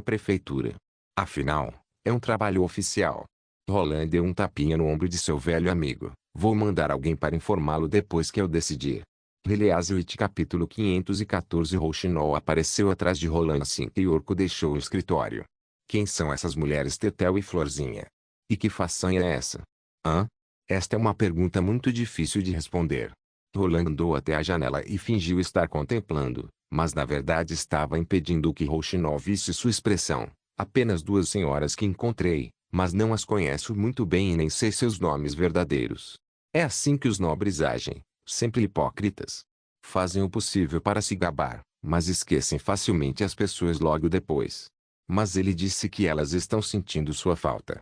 prefeitura. Afinal, é um trabalho oficial. Roland deu um tapinha no ombro de seu velho amigo. Vou mandar alguém para informá-lo depois que eu decidir. Release-it capítulo 514. Rouxinol apareceu atrás de Roland assim que Yorko deixou o escritório. Quem são essas mulheres Tetel e Florzinha? E que façanha é essa? Hã? Esta é uma pergunta muito difícil de responder. Roland andou até a janela e fingiu estar contemplando, mas na verdade estava impedindo que Rouxinol visse sua expressão. Apenas duas senhoras que encontrei, mas não as conheço muito bem e nem sei seus nomes verdadeiros. É assim que os nobres agem, sempre hipócritas. Fazem o possível para se gabar, mas esquecem facilmente as pessoas logo depois. Mas ele disse que elas estão sentindo sua falta.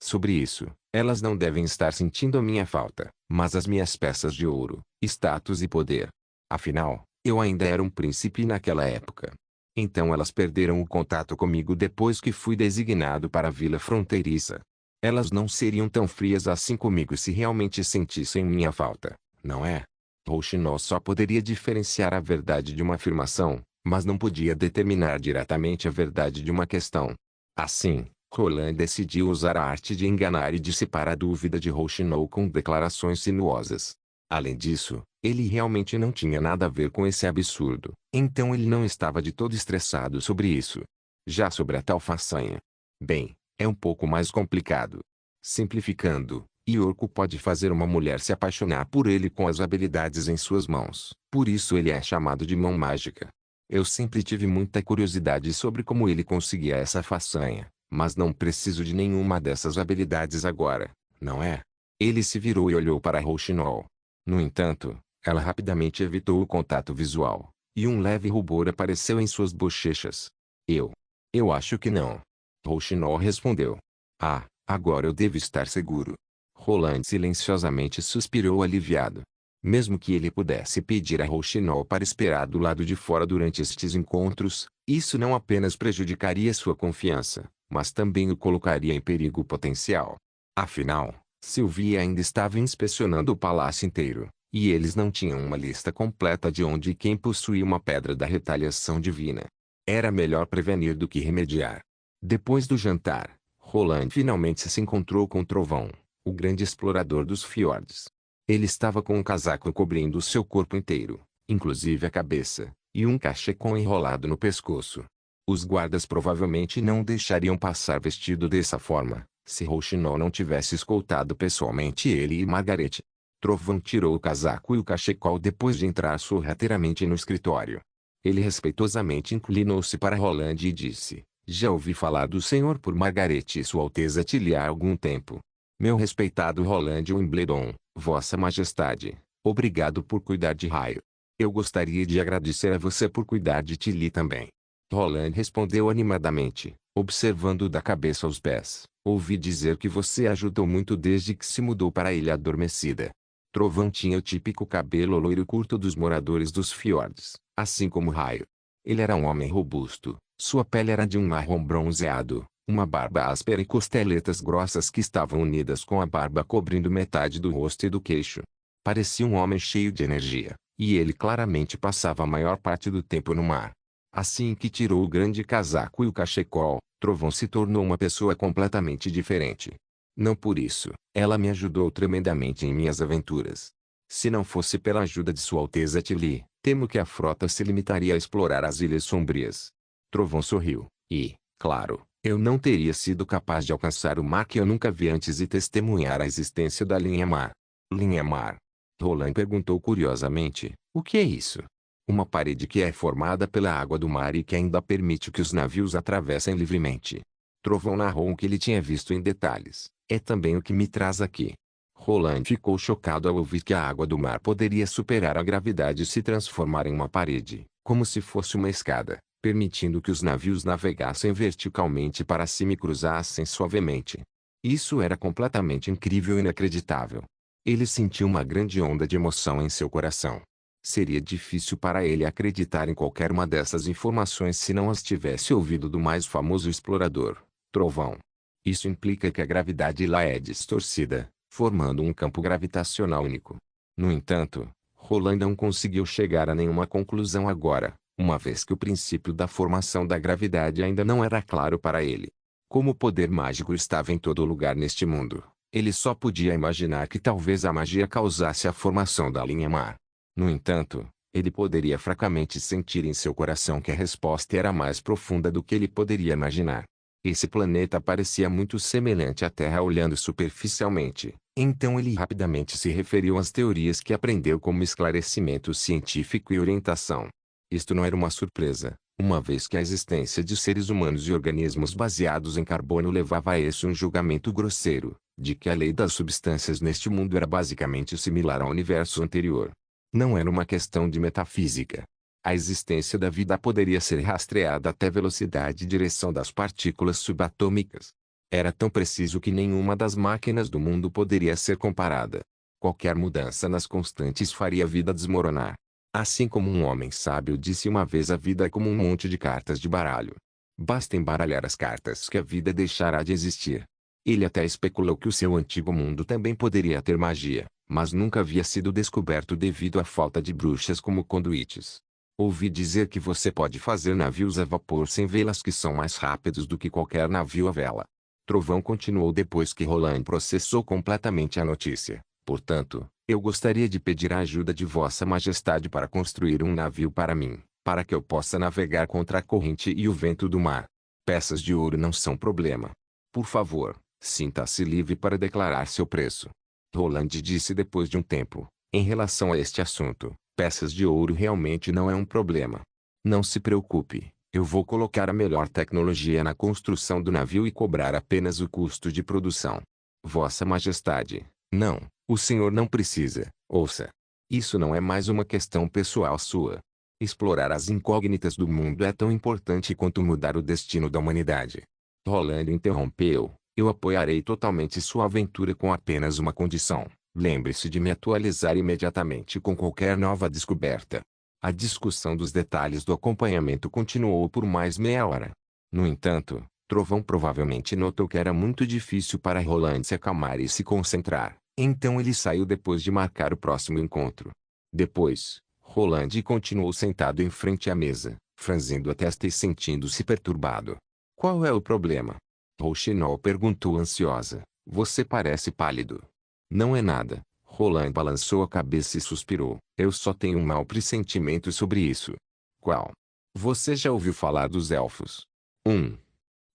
Sobre isso, elas não devem estar sentindo a minha falta, mas as minhas peças de ouro, status e poder. Afinal, eu ainda era um príncipe naquela época. Então elas perderam o contato comigo depois que fui designado para a vila fronteiriça. Elas não seriam tão frias assim comigo se realmente sentissem minha falta, não é? Rouxinol só poderia diferenciar a verdade de uma afirmação, mas não podia determinar diretamente a verdade de uma questão. Assim, Roland decidiu usar a arte de enganar e dissipar a dúvida de Rouxinol com declarações sinuosas. Além disso, ele realmente não tinha nada a ver com esse absurdo, então ele não estava de todo estressado sobre isso. Já sobre a tal façanha. Bem, é um pouco mais complicado. Simplificando, Yorko pode fazer uma mulher se apaixonar por ele com as habilidades em suas mãos. Por isso ele é chamado de mão mágica. Eu sempre tive muita curiosidade sobre como ele conseguia essa façanha, mas não preciso de nenhuma dessas habilidades agora, não é? Ele se virou e olhou para Rouxinol. No entanto, ela rapidamente evitou o contato visual, e um leve rubor apareceu em suas bochechas. Eu acho que não. Rouxinol respondeu. Ah, agora eu devo estar seguro. Roland silenciosamente suspirou aliviado. Mesmo que ele pudesse pedir a Rouxinol para esperar do lado de fora durante estes encontros, isso não apenas prejudicaria sua confiança, mas também o colocaria em perigo potencial. Afinal, Sylvie ainda estava inspecionando o palácio inteiro, e eles não tinham uma lista completa de onde e quem possuía uma pedra da retaliação divina. Era melhor prevenir do que remediar. Depois do jantar, Roland finalmente se encontrou com Trovão, o grande explorador dos fiordes. Ele estava com um casaco cobrindo seu corpo inteiro, inclusive a cabeça, e um cachecol enrolado no pescoço. Os guardas provavelmente não o deixariam passar vestido dessa forma, se Rouxinol não tivesse escoltado pessoalmente ele e Margaret. Trovão tirou o casaco e o cachecol depois de entrar sorrateiramente no escritório. Ele respeitosamente inclinou-se para Roland e disse, já ouvi falar do senhor por Margaret e Sua Alteza Tilly há algum tempo. Meu respeitado Roland Wimbledon, Vossa Majestade, obrigado por cuidar de Raio. Eu gostaria de agradecer a você por cuidar de Tilly também. Roland respondeu animadamente, observando-o da cabeça aos pés. Ouvi dizer que você ajudou muito desde que se mudou para a Ilha Adormecida. Trovão tinha o típico cabelo loiro curto dos moradores dos fiordes, assim como Raio. Ele era um homem robusto, sua pele era de um marrom bronzeado, uma barba áspera e costeletas grossas que estavam unidas com a barba cobrindo metade do rosto e do queixo. Parecia um homem cheio de energia, e ele claramente passava a maior parte do tempo no mar. Assim que tirou o grande casaco e o cachecol, Trovão se tornou uma pessoa completamente diferente. Não por isso, ela me ajudou tremendamente em minhas aventuras. Se não fosse pela ajuda de Sua Alteza Tili, temo que a frota se limitaria a explorar as Ilhas Sombrias. Trovão sorriu, e, claro, eu não teria sido capaz de alcançar o mar que eu nunca vi antes e testemunhar a existência da linha-mar. Linha-mar? Roland perguntou curiosamente, o que é isso? Uma parede que é formada pela água do mar e que ainda permite que os navios atravessem livremente. Trovão narrou o que ele tinha visto em detalhes. É também o que me traz aqui. Roland ficou chocado ao ouvir que a água do mar poderia superar a gravidade e se transformar em uma parede, como se fosse uma escada, permitindo que os navios navegassem verticalmente para cima e cruzassem suavemente. Isso era completamente incrível e inacreditável. Ele sentiu uma grande onda de emoção em seu coração. Seria difícil para ele acreditar em qualquer uma dessas informações se não as tivesse ouvido do mais famoso explorador, Trovão. Isso implica que a gravidade lá é distorcida, formando um campo gravitacional único. No entanto, Roland não conseguiu chegar a nenhuma conclusão agora, uma vez que o princípio da formação da gravidade ainda não era claro para ele. Como o poder mágico estava em todo lugar neste mundo, ele só podia imaginar que talvez a magia causasse a formação da linha-mar. No entanto, ele poderia fracamente sentir em seu coração que a resposta era mais profunda do que ele poderia imaginar. Esse planeta parecia muito semelhante à Terra olhando superficialmente, então ele rapidamente se referiu às teorias que aprendeu como esclarecimento científico e orientação. Isto não era uma surpresa, uma vez que a existência de seres humanos e organismos baseados em carbono levava a esse um julgamento grosseiro, de que a lei das substâncias neste mundo era basicamente similar ao universo anterior. Não era uma questão de metafísica. A existência da vida poderia ser rastreada até a velocidade e direção das partículas subatômicas. Era tão preciso que nenhuma das máquinas do mundo poderia ser comparada. Qualquer mudança nas constantes faria a vida desmoronar. Assim como um homem sábio disse uma vez, a vida é como um monte de cartas de baralho. Basta embaralhar as cartas que a vida deixará de existir. Ele até especulou que o seu antigo mundo também poderia ter magia, mas nunca havia sido descoberto devido à falta de bruxas como conduítes. Ouvi dizer que você pode fazer navios a vapor sem velas que são mais rápidos do que qualquer navio a vela. Trovão continuou depois que Roland processou completamente a notícia. Portanto, eu gostaria de pedir a ajuda de Vossa Majestade para construir um navio para mim, para que eu possa navegar contra a corrente e o vento do mar. Peças de ouro não são problema. Por favor, sinta-se livre para declarar seu preço. Roland disse depois de um tempo. Em relação a este assunto, peças de ouro realmente não é um problema. Não se preocupe, eu vou colocar a melhor tecnologia na construção do navio e cobrar apenas o custo de produção. Vossa Majestade, não, o senhor não precisa, ouça. Isso não é mais uma questão pessoal sua. Explorar as incógnitas do mundo é tão importante quanto mudar o destino da humanidade. Roland interrompeu. Eu apoiarei totalmente sua aventura com apenas uma condição. Lembre-se de me atualizar imediatamente com qualquer nova descoberta. A discussão dos detalhes do acompanhamento continuou por mais meia hora. No entanto, Trovão provavelmente notou que era muito difícil para Roland se acalmar e se concentrar, então ele saiu depois de marcar o próximo encontro. Depois, Roland continuou sentado em frente à mesa, franzindo a testa e sentindo-se perturbado. Qual é o problema? Rouxinol perguntou ansiosa. Você parece pálido. Não é nada. Roland balançou a cabeça e suspirou. Eu só tenho um mau pressentimento sobre isso. Qual? Você já ouviu falar dos elfos?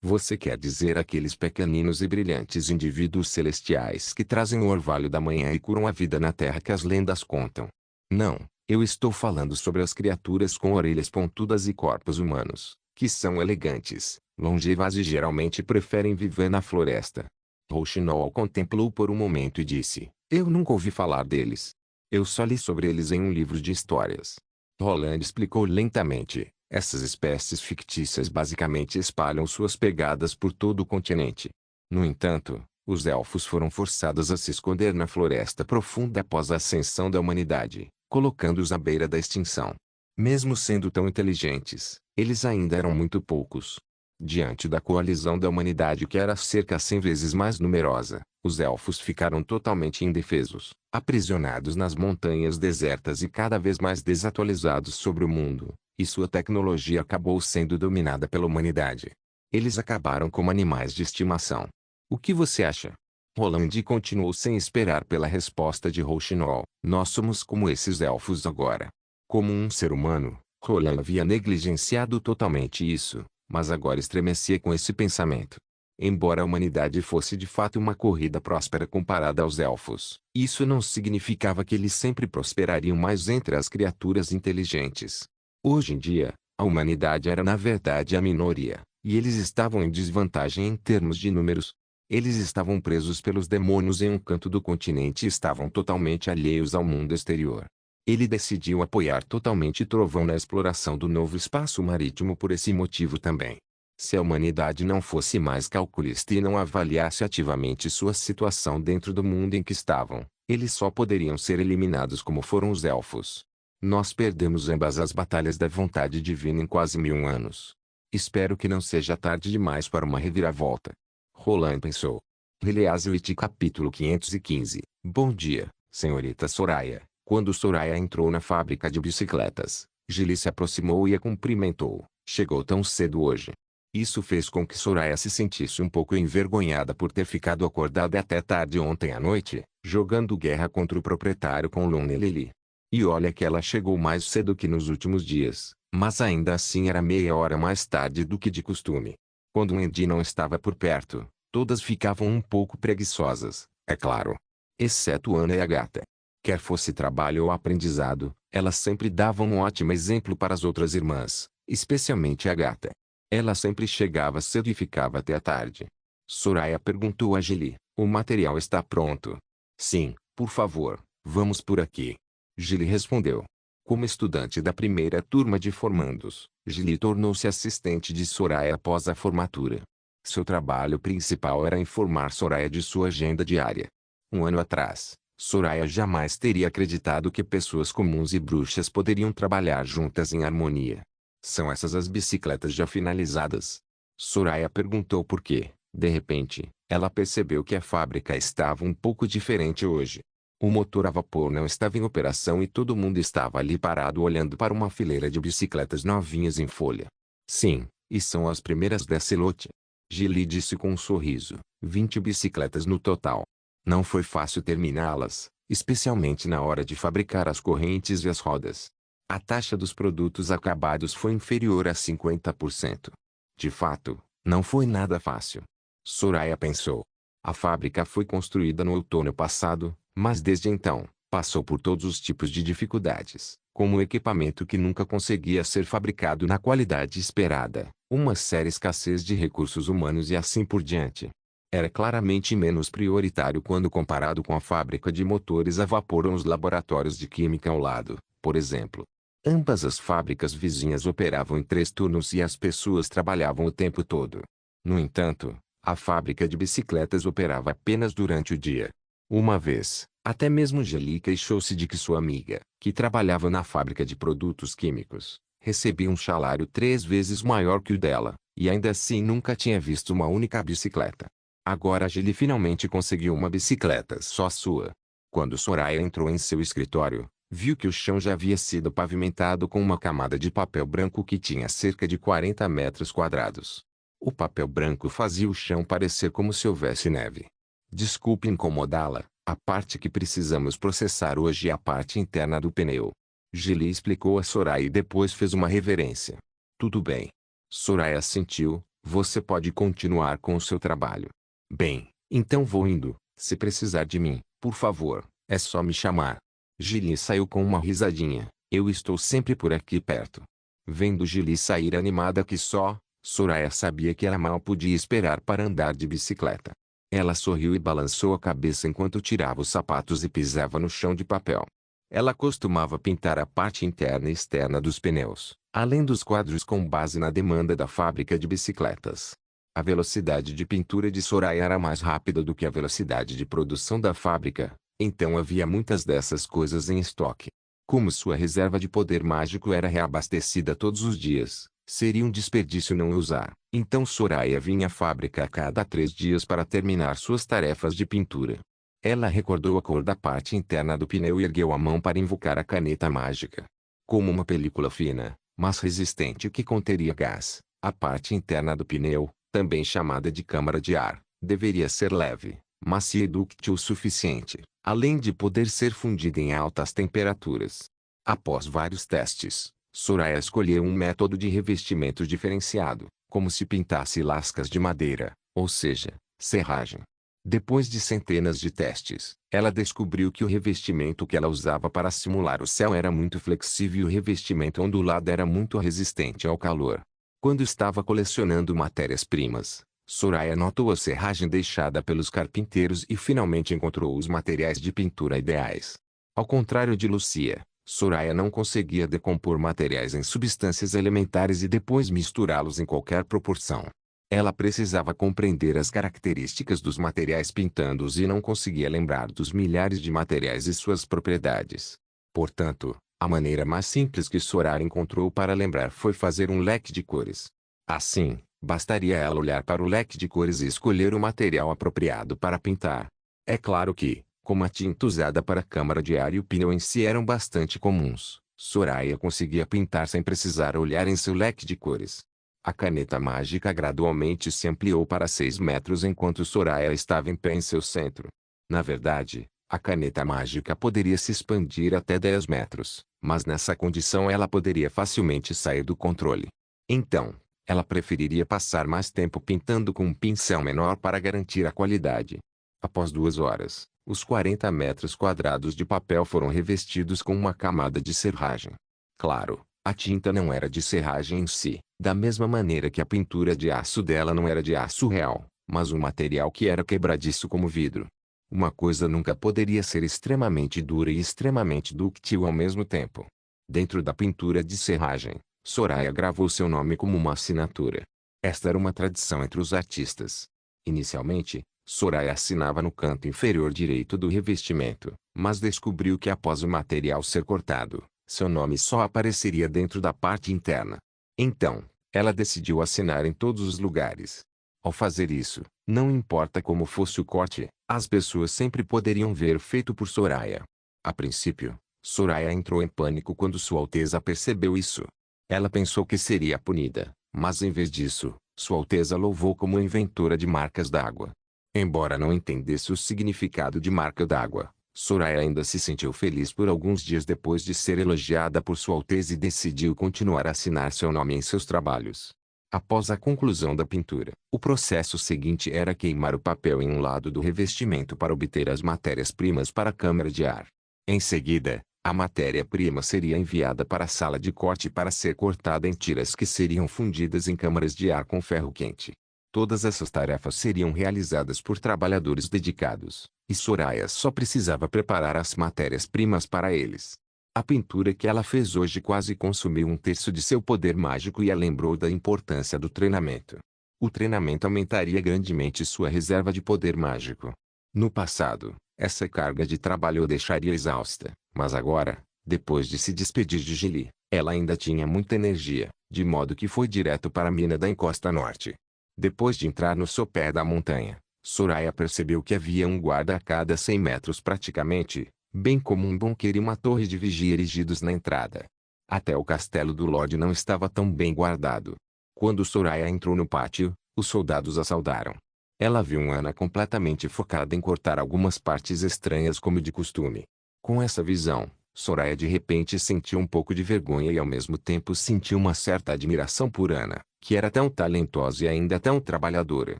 Você quer dizer aqueles pequeninos e brilhantes indivíduos celestiais que trazem o orvalho da manhã e curam a vida na terra que as lendas contam? Não, eu estou falando sobre as criaturas com orelhas pontudas e corpos humanos, que são elegantes, longevas e geralmente preferem viver na floresta. Rouxinol contemplou por um momento e disse, eu nunca ouvi falar deles. Eu só li sobre eles em um livro de histórias. Roland explicou lentamente. Essas espécies fictícias basicamente espalham suas pegadas por todo o continente. No entanto, Os elfos foram forçados a se esconder na floresta profunda após a ascensão da humanidade, colocando-os à beira da extinção. Mesmo sendo tão inteligentes, eles ainda eram muito poucos. Diante da coalizão da humanidade que era cerca 100 vezes mais numerosa, os elfos ficaram totalmente indefesos, aprisionados nas montanhas desertas e cada vez mais desatualizados sobre o mundo, e sua tecnologia acabou sendo dominada pela humanidade. Eles acabaram como animais de estimação. O que você acha? Roland continuou sem esperar pela resposta de Rouxinol. Nós somos como esses elfos agora. Como um ser humano, Roland havia negligenciado totalmente isso, mas agora estremecia com esse pensamento. Embora a humanidade fosse de fato uma corrida próspera comparada aos elfos, isso não significava que eles sempre prosperariam mais entre as criaturas inteligentes. Hoje em dia, a humanidade era na verdade a minoria, e eles estavam em desvantagem em termos de números. Eles estavam presos pelos demônios em um canto do continente e estavam totalmente alheios ao mundo exterior. Ele decidiu apoiar totalmente Trovão na exploração do novo espaço marítimo por esse motivo também. Se a humanidade não fosse mais calculista e não avaliasse ativamente sua situação dentro do mundo em que estavam, eles só poderiam ser eliminados como foram os elfos. Nós perdemos ambas as batalhas da vontade divina em quase 1000 anos. Espero que não seja tarde demais para uma reviravolta. Roland pensou. Release capítulo 515. Bom dia, senhorita Soraya. Quando Soraya entrou na fábrica de bicicletas, Gilly se aproximou e a cumprimentou. Chegou tão cedo hoje. Isso fez com que Soraya se sentisse um pouco envergonhada por ter ficado acordada até tarde ontem à noite, jogando guerra contra o proprietário com Lunelili. E olha que ela chegou mais cedo que nos últimos dias, mas ainda assim era meia hora mais tarde do que de costume. Quando Wendy não estava por perto, todas ficavam um pouco preguiçosas, é claro. Exceto Ana e a gata. Quer fosse trabalho ou aprendizado, elas sempre davam um ótimo exemplo para as outras irmãs, especialmente a gata. Ela sempre chegava cedo e ficava até a tarde. Soraya perguntou a Gilly, o material está pronto? Sim, por favor, vamos por aqui. Gilly respondeu. Como estudante da primeira turma de formandos, Gilly tornou-se assistente de Soraya após a formatura. Seu trabalho principal era informar Soraya de sua agenda diária. Um ano atrás, Soraya jamais teria acreditado que pessoas comuns e bruxas poderiam trabalhar juntas em harmonia. São essas as bicicletas já finalizadas? Soraya perguntou por quê. De repente, ela percebeu que a fábrica estava um pouco diferente hoje. O motor a vapor não estava em operação e todo mundo estava ali parado olhando para uma fileira de bicicletas novinhas em folha. Sim, e são as primeiras desse lote. Gilly disse com um sorriso. 20 bicicletas no total. Não foi fácil terminá-las, especialmente na hora de fabricar as correntes e as rodas. A taxa dos produtos acabados foi inferior a 50%. De fato, não foi nada fácil. Soraya pensou. A fábrica foi construída no outono passado, mas desde então, passou por todos os tipos de dificuldades, como o equipamento que nunca conseguia ser fabricado na qualidade esperada, uma séria escassez de recursos humanos e assim por diante. Era claramente menos prioritário quando comparado com a fábrica de motores a vapor ou os laboratórios de química ao lado, por exemplo. Ambas as fábricas vizinhas operavam em 3 turnos e as pessoas trabalhavam o tempo todo. No entanto, a fábrica de bicicletas operava apenas durante o dia. Uma vez, até mesmo Gilly queixou-se de que sua amiga, que trabalhava na fábrica de produtos químicos, recebia um salário 3 vezes maior que o dela, e ainda assim nunca tinha visto uma única bicicleta. Agora Gilly finalmente conseguiu uma bicicleta só sua. Quando Soraya entrou em seu escritório, viu que o chão já havia sido pavimentado com uma camada de papel branco que tinha cerca de 40 metros quadrados. O papel branco fazia o chão parecer como se houvesse neve. Desculpe incomodá-la, a parte que precisamos processar hoje é a parte interna do pneu. Gilly explicou a Soraya e depois fez uma reverência. Tudo bem. Soraya assentiu, você pode continuar com o seu trabalho. Bem, então vou indo, se precisar de mim, por favor, é só me chamar. Gilly saiu com uma risadinha. Eu estou sempre por aqui perto. Vendo Gilly sair animada que só, Soraya sabia que ela mal podia esperar para andar de bicicleta. Ela sorriu e balançou a cabeça enquanto tirava os sapatos e pisava no chão de papel. Ela costumava pintar a parte interna e externa dos pneus, além dos quadros com base na demanda da fábrica de bicicletas. A velocidade de pintura de Soraya era mais rápida do que a velocidade de produção da fábrica, então havia muitas dessas coisas em estoque. Como sua reserva de poder mágico era reabastecida todos os dias, seria um desperdício não usar. Então Soraya vinha à fábrica a cada 3 dias para terminar suas tarefas de pintura. Ela recordou a cor da parte interna do pneu e ergueu a mão para invocar a caneta mágica. Como uma película fina, mas resistente que conteria gás, a parte interna do pneu, também chamada de câmara de ar, deveria ser leve, macia e dúctil o suficiente, além de poder ser fundida em altas temperaturas. Após vários testes, Soraya escolheu um método de revestimento diferenciado, como se pintasse lascas de madeira, ou seja, serragem. Depois de centenas de testes, ela descobriu que o revestimento que ela usava para simular o céu era muito flexível e o revestimento ondulado era muito resistente ao calor. Quando estava colecionando matérias-primas, Soraya notou a serragem deixada pelos carpinteiros e finalmente encontrou os materiais de pintura ideais. Ao contrário de Lucia, Soraya não conseguia decompor materiais em substâncias elementares e depois misturá-los em qualquer proporção. Ela precisava compreender as características dos materiais pintando-os e não conseguia lembrar dos milhares de materiais e suas propriedades. Portanto, a maneira mais simples que Soraya encontrou para lembrar foi fazer um leque de cores. Assim, bastaria ela olhar para o leque de cores e escolher o material apropriado para pintar. É claro que, como a tinta usada para a câmara de ar e o pneu em si eram bastante comuns, Soraya conseguia pintar sem precisar olhar em seu leque de cores. A caneta mágica gradualmente se ampliou para 6 metros enquanto Soraya estava em pé em seu centro. Na verdade, a caneta mágica poderia se expandir até 10 metros, mas nessa condição ela poderia facilmente sair do controle. Então, ela preferiria passar mais tempo pintando com um pincel menor para garantir a qualidade. Após 2 horas, os 40 metros quadrados de papel foram revestidos com uma camada de serragem. Claro, a tinta não era de serragem em si, da mesma maneira que a pintura de aço dela não era de aço real, mas um material que era quebradiço como vidro. Uma coisa nunca poderia ser extremamente dura e extremamente dúctil ao mesmo tempo. Dentro da pintura de serragem, Soraya gravou seu nome como uma assinatura. Esta era uma tradição entre os artistas. Inicialmente, Soraya assinava no canto inferior direito do revestimento, mas descobriu que após o material ser cortado, seu nome só apareceria dentro da parte interna. Então, ela decidiu assinar em todos os lugares. Ao fazer isso, não importa como fosse o corte, as pessoas sempre poderiam ver feito por Soraya. A princípio, Soraya entrou em pânico quando Sua Alteza percebeu isso. Ela pensou que seria punida, mas em vez disso, Sua Alteza louvou como inventora de marcas d'água. Embora não entendesse o significado de marca d'água, Soraya ainda se sentiu feliz por alguns dias depois de ser elogiada por Sua Alteza e decidiu continuar a assinar seu nome em seus trabalhos. Após a conclusão da pintura, o processo seguinte era queimar o papel em um lado do revestimento para obter as matérias-primas para a câmara de ar. Em seguida, a matéria-prima seria enviada para a sala de corte para ser cortada em tiras que seriam fundidas em câmaras de ar com ferro quente. Todas essas tarefas seriam realizadas por trabalhadores dedicados, e Soraya só precisava preparar as matérias-primas para eles. A pintura que ela fez hoje quase consumiu 1/3 de seu poder mágico e a lembrou da importância do treinamento. O treinamento aumentaria grandemente sua reserva de poder mágico. No passado, essa carga de trabalho o deixaria exausta, mas agora, depois de se despedir de Gili, ela ainda tinha muita energia, de modo que foi direto para a mina da encosta norte. Depois de entrar no sopé da montanha, Soraya percebeu que havia um guarda a cada 100 metros praticamente, bem como um bunker e uma torre de vigia erigidos na entrada. Até o castelo do Lorde não estava tão bem guardado. Quando Soraya entrou no pátio, os soldados a saudaram. Ela viu Ana completamente focada em cortar algumas partes estranhas como de costume. Com essa visão, Soraya de repente sentiu um pouco de vergonha e ao mesmo tempo sentiu uma certa admiração por Ana, que era tão talentosa e ainda tão trabalhadora.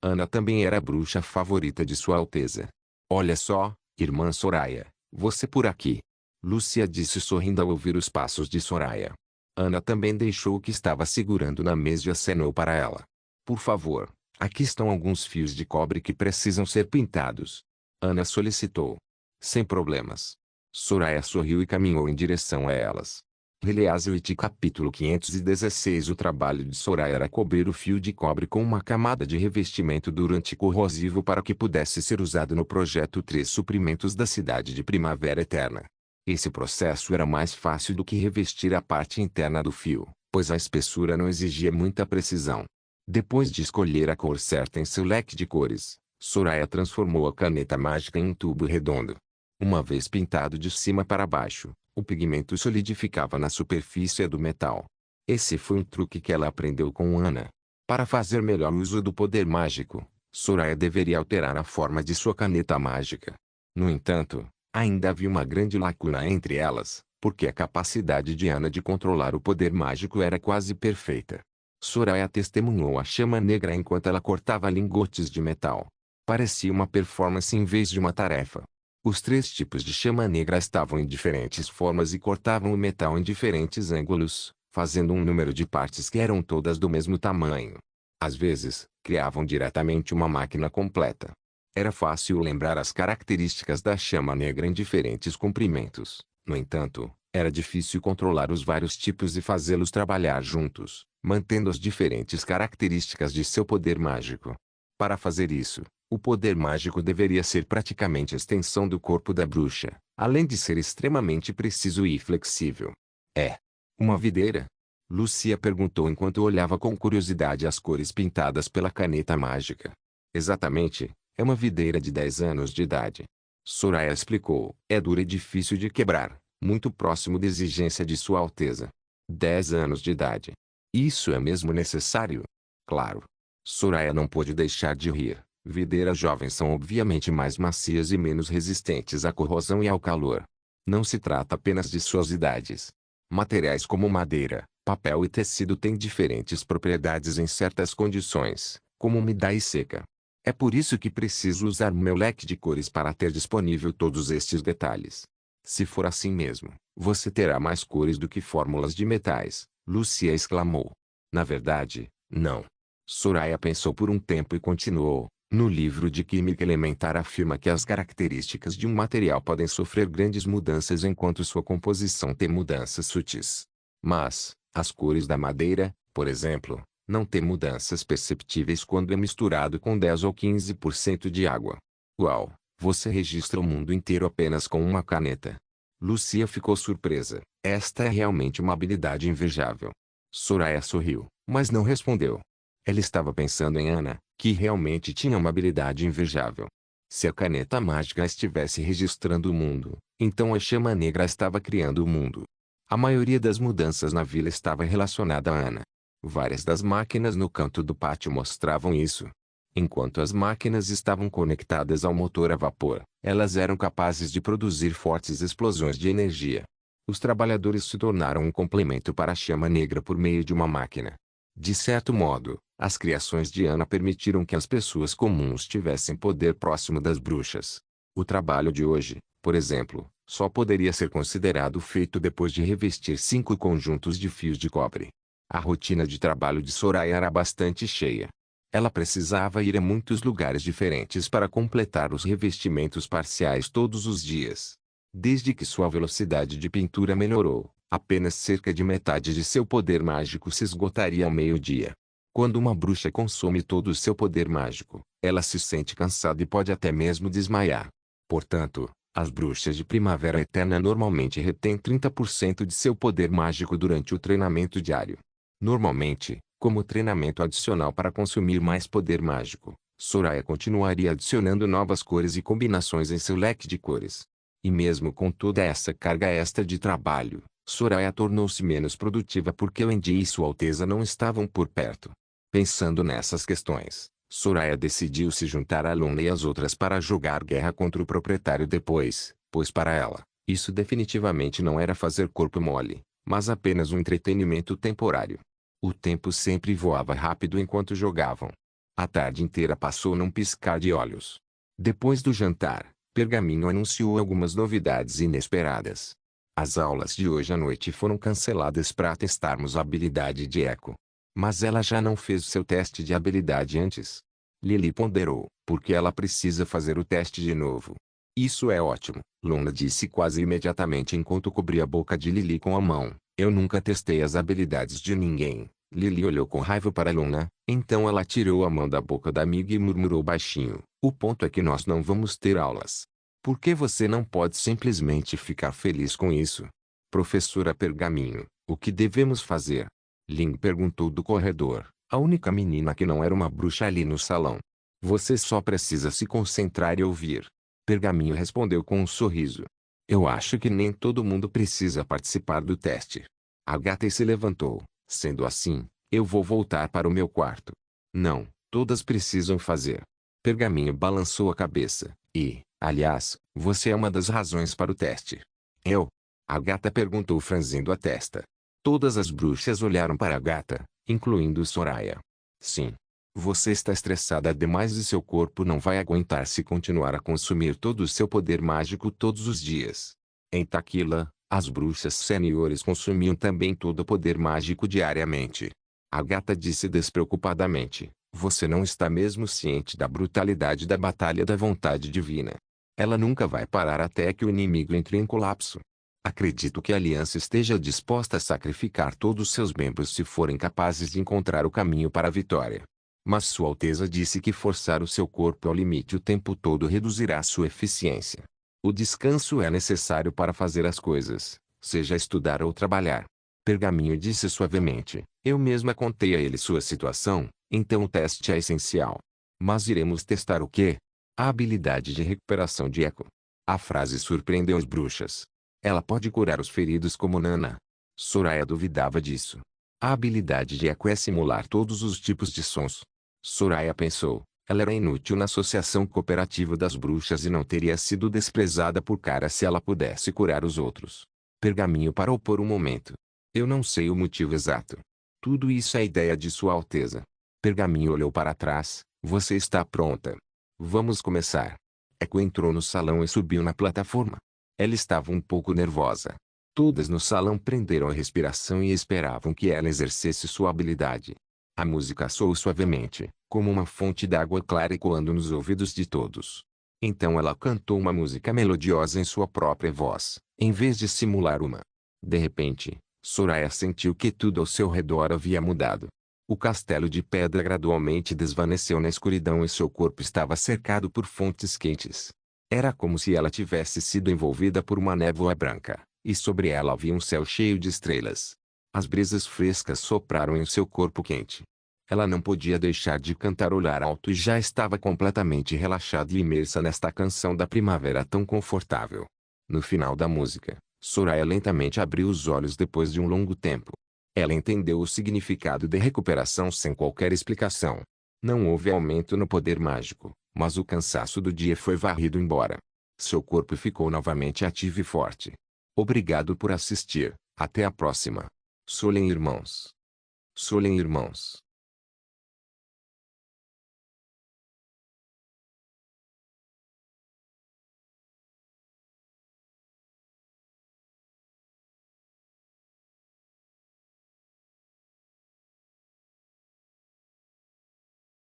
Ana também era a bruxa favorita de Sua Alteza. "Olha só, irmã Soraya, você por aqui." Lúcia disse sorrindo ao ouvir os passos de Soraya. Ana também deixou o que estava segurando na mesa e acenou para ela. "Por favor, aqui estão alguns fios de cobre que precisam ser pintados." Ana solicitou. "Sem problemas." Soraya sorriu e caminhou em direção a elas. Release capítulo 516. O trabalho de Soraya era cobrir o fio de cobre com uma camada de revestimento durante corrosivo para que pudesse ser usado no projeto 3 Suprimentos da Cidade de Primavera Eterna. Esse processo era mais fácil do que revestir a parte interna do fio, pois a espessura não exigia muita precisão. Depois de escolher a cor certa em seu leque de cores, Soraya transformou a caneta mágica em um tubo redondo. Uma vez pintado de cima para baixo, o pigmento solidificava na superfície do metal. Esse foi um truque que ela aprendeu com Ana. Para fazer melhor uso do poder mágico, Soraya deveria alterar a forma de sua caneta mágica. No entanto, ainda havia uma grande lacuna entre elas, porque a capacidade de Ana de controlar o poder mágico era quase perfeita. Soraya testemunhou a chama negra enquanto ela cortava lingotes de metal. Parecia uma performance em vez de uma tarefa. Os 3 tipos de chama negra estavam em diferentes formas e cortavam o metal em diferentes ângulos, fazendo um número de partes que eram todas do mesmo tamanho. Às vezes, criavam diretamente uma máquina completa. Era fácil lembrar as características da chama negra em diferentes comprimentos. No entanto, era difícil controlar os vários tipos e fazê-los trabalhar juntos, mantendo as diferentes características de seu poder mágico. Para fazer isso, o poder mágico deveria ser praticamente a extensão do corpo da bruxa, além de ser extremamente preciso e flexível. É uma videira? Lucia perguntou enquanto olhava com curiosidade as cores pintadas pela caneta mágica. Exatamente, é uma videira de 10 anos de idade. Soraya explicou. É dura e difícil de quebrar, muito próximo da exigência de Sua Alteza. 10 anos de idade. Isso é mesmo necessário? Claro. Soraya não pôde deixar de rir. Videiras jovens são obviamente mais macias e menos resistentes à corrosão e ao calor. Não se trata apenas de suas idades. Materiais como madeira, papel e tecido têm diferentes propriedades em certas condições, como umidade e seca. É por isso que preciso usar meu leque de cores para ter disponível todos estes detalhes. Se for assim mesmo, você terá mais cores do que fórmulas de metais, Lucia exclamou. Na verdade, não. Soraya pensou por um tempo e continuou. No livro de Química Elementar afirma que as características de um material podem sofrer grandes mudanças enquanto sua composição tem mudanças sutis. Mas, as cores da madeira, por exemplo, não têm mudanças perceptíveis quando é misturado com 10 ou 15% de água. Uau, você registra o mundo inteiro apenas com uma caneta. Lucia ficou surpresa. Esta é realmente uma habilidade invejável. Soraya sorriu, mas não respondeu. Ela estava pensando em Ana, que realmente tinha uma habilidade invejável. Se a caneta mágica estivesse registrando o mundo, então a chama negra estava criando o mundo. A maioria das mudanças na vila estava relacionada a Ana. Várias das máquinas no canto do pátio mostravam isso. Enquanto as máquinas estavam conectadas ao motor a vapor, elas eram capazes de produzir fortes explosões de energia. Os trabalhadores se tornaram um complemento para a chama negra por meio de uma máquina. De certo modo, as criações de Ana permitiram que as pessoas comuns tivessem poder próximo das bruxas. O trabalho de hoje, por exemplo, só poderia ser considerado feito depois de revestir 5 conjuntos de fios de cobre. A rotina de trabalho de Soraya era bastante cheia. Ela precisava ir a muitos lugares diferentes para completar os revestimentos parciais todos os dias. Desde que sua velocidade de pintura melhorou, apenas cerca de metade de seu poder mágico se esgotaria ao meio-dia. Quando uma bruxa consome todo o seu poder mágico, ela se sente cansada e pode até mesmo desmaiar. Portanto, as bruxas de Primavera Eterna normalmente retêm 30% de seu poder mágico durante o treinamento diário. Normalmente, como treinamento adicional para consumir mais poder mágico, Soraya continuaria adicionando novas cores e combinações em seu leque de cores. E mesmo com toda essa carga extra de trabalho, Soraya tornou-se menos produtiva porque Wendy e Sua Alteza não estavam por perto. Pensando nessas questões, Soraya decidiu se juntar a Luna e às outras para jogar guerra contra o proprietário depois, pois para ela, isso definitivamente não era fazer corpo mole, mas apenas um entretenimento temporário. O tempo sempre voava rápido enquanto jogavam. A tarde inteira passou num piscar de olhos. Depois do jantar, Pergaminho anunciou algumas novidades inesperadas. As aulas de hoje à noite foram canceladas para testarmos a habilidade de Echo. Mas ela já não fez seu teste de habilidade antes. Lily ponderou, porque ela precisa fazer o teste de novo. Isso é ótimo, Luna disse quase imediatamente enquanto cobria a boca de Lily com a mão. Eu nunca testei as habilidades de ninguém. Lily olhou com raiva para Luna, então ela tirou a mão da boca da amiga e murmurou baixinho. O ponto é que nós não vamos ter aulas. Por que você não pode simplesmente ficar feliz com isso? Professora Pergaminho, o que devemos fazer? Ling perguntou do corredor, a única menina que não era uma bruxa ali no salão. Você só precisa se concentrar e ouvir. Pergaminho respondeu com um sorriso. Eu acho que nem todo mundo precisa participar do teste. A gata se levantou. Sendo assim, eu vou voltar para o meu quarto. Não, todas precisam fazer. Pergaminho balançou a cabeça. E, aliás, você é uma das razões para o teste. Eu? A gata perguntou franzindo a testa. Todas as bruxas olharam para a gata, incluindo Soraya. Sim. Você está estressada demais e seu corpo não vai aguentar se continuar a consumir todo o seu poder mágico todos os dias. Em Taquila, as bruxas seniores consumiam também todo o poder mágico diariamente. A gata disse despreocupadamente, você não está mesmo ciente da brutalidade da batalha da vontade divina. Ela nunca vai parar até que o inimigo entre em colapso. Acredito que a aliança esteja disposta a sacrificar todos seus membros se forem capazes de encontrar o caminho para a vitória. Mas Sua Alteza disse que forçar o seu corpo ao limite o tempo todo reduzirá sua eficiência. O descanso é necessário para fazer as coisas, seja estudar ou trabalhar. Pergaminho disse suavemente. Eu mesma contei a ele sua situação, então o teste é essencial. Mas iremos testar o quê? A habilidade de recuperação de Echo. A frase surpreendeu as bruxas. Ela pode curar os feridos como Nana. Soraya duvidava disso. A habilidade de Echo é simular todos os tipos de sons. Soraya pensou. Ela era inútil na associação cooperativa das bruxas e não teria sido desprezada por Cara se ela pudesse curar os outros. Pergaminho parou por um momento. Eu não sei o motivo exato. Tudo isso é ideia de Sua Alteza. Pergaminho olhou para trás. Você está pronta? Vamos começar. Echo entrou no salão e subiu na plataforma. Ela estava um pouco nervosa. Todas no salão prenderam a respiração e esperavam que ela exercesse sua habilidade. A música soou suavemente, como uma fonte d'água clara ecoando nos ouvidos de todos. Então ela cantou uma música melodiosa em sua própria voz, em vez de simular uma. De repente, Soraya sentiu que tudo ao seu redor havia mudado. O castelo de pedra gradualmente desvaneceu na escuridão e seu corpo estava cercado por fontes quentes. Era como se ela tivesse sido envolvida por uma névoa branca, e sobre ela havia um céu cheio de estrelas. As brisas frescas sopraram em seu corpo quente. Ela não podia deixar de cantarolar alto e já estava completamente relaxada e imersa nesta canção da primavera tão confortável. No final da música, Soraya lentamente abriu os olhos depois de um longo tempo. Ela entendeu o significado de recuperação sem qualquer explicação. Não houve aumento no poder mágico, mas o cansaço do dia foi varrido embora. Seu corpo ficou novamente ativo e forte. Obrigado por assistir. Até a próxima. Solen Irmãos. Solen Irmãos.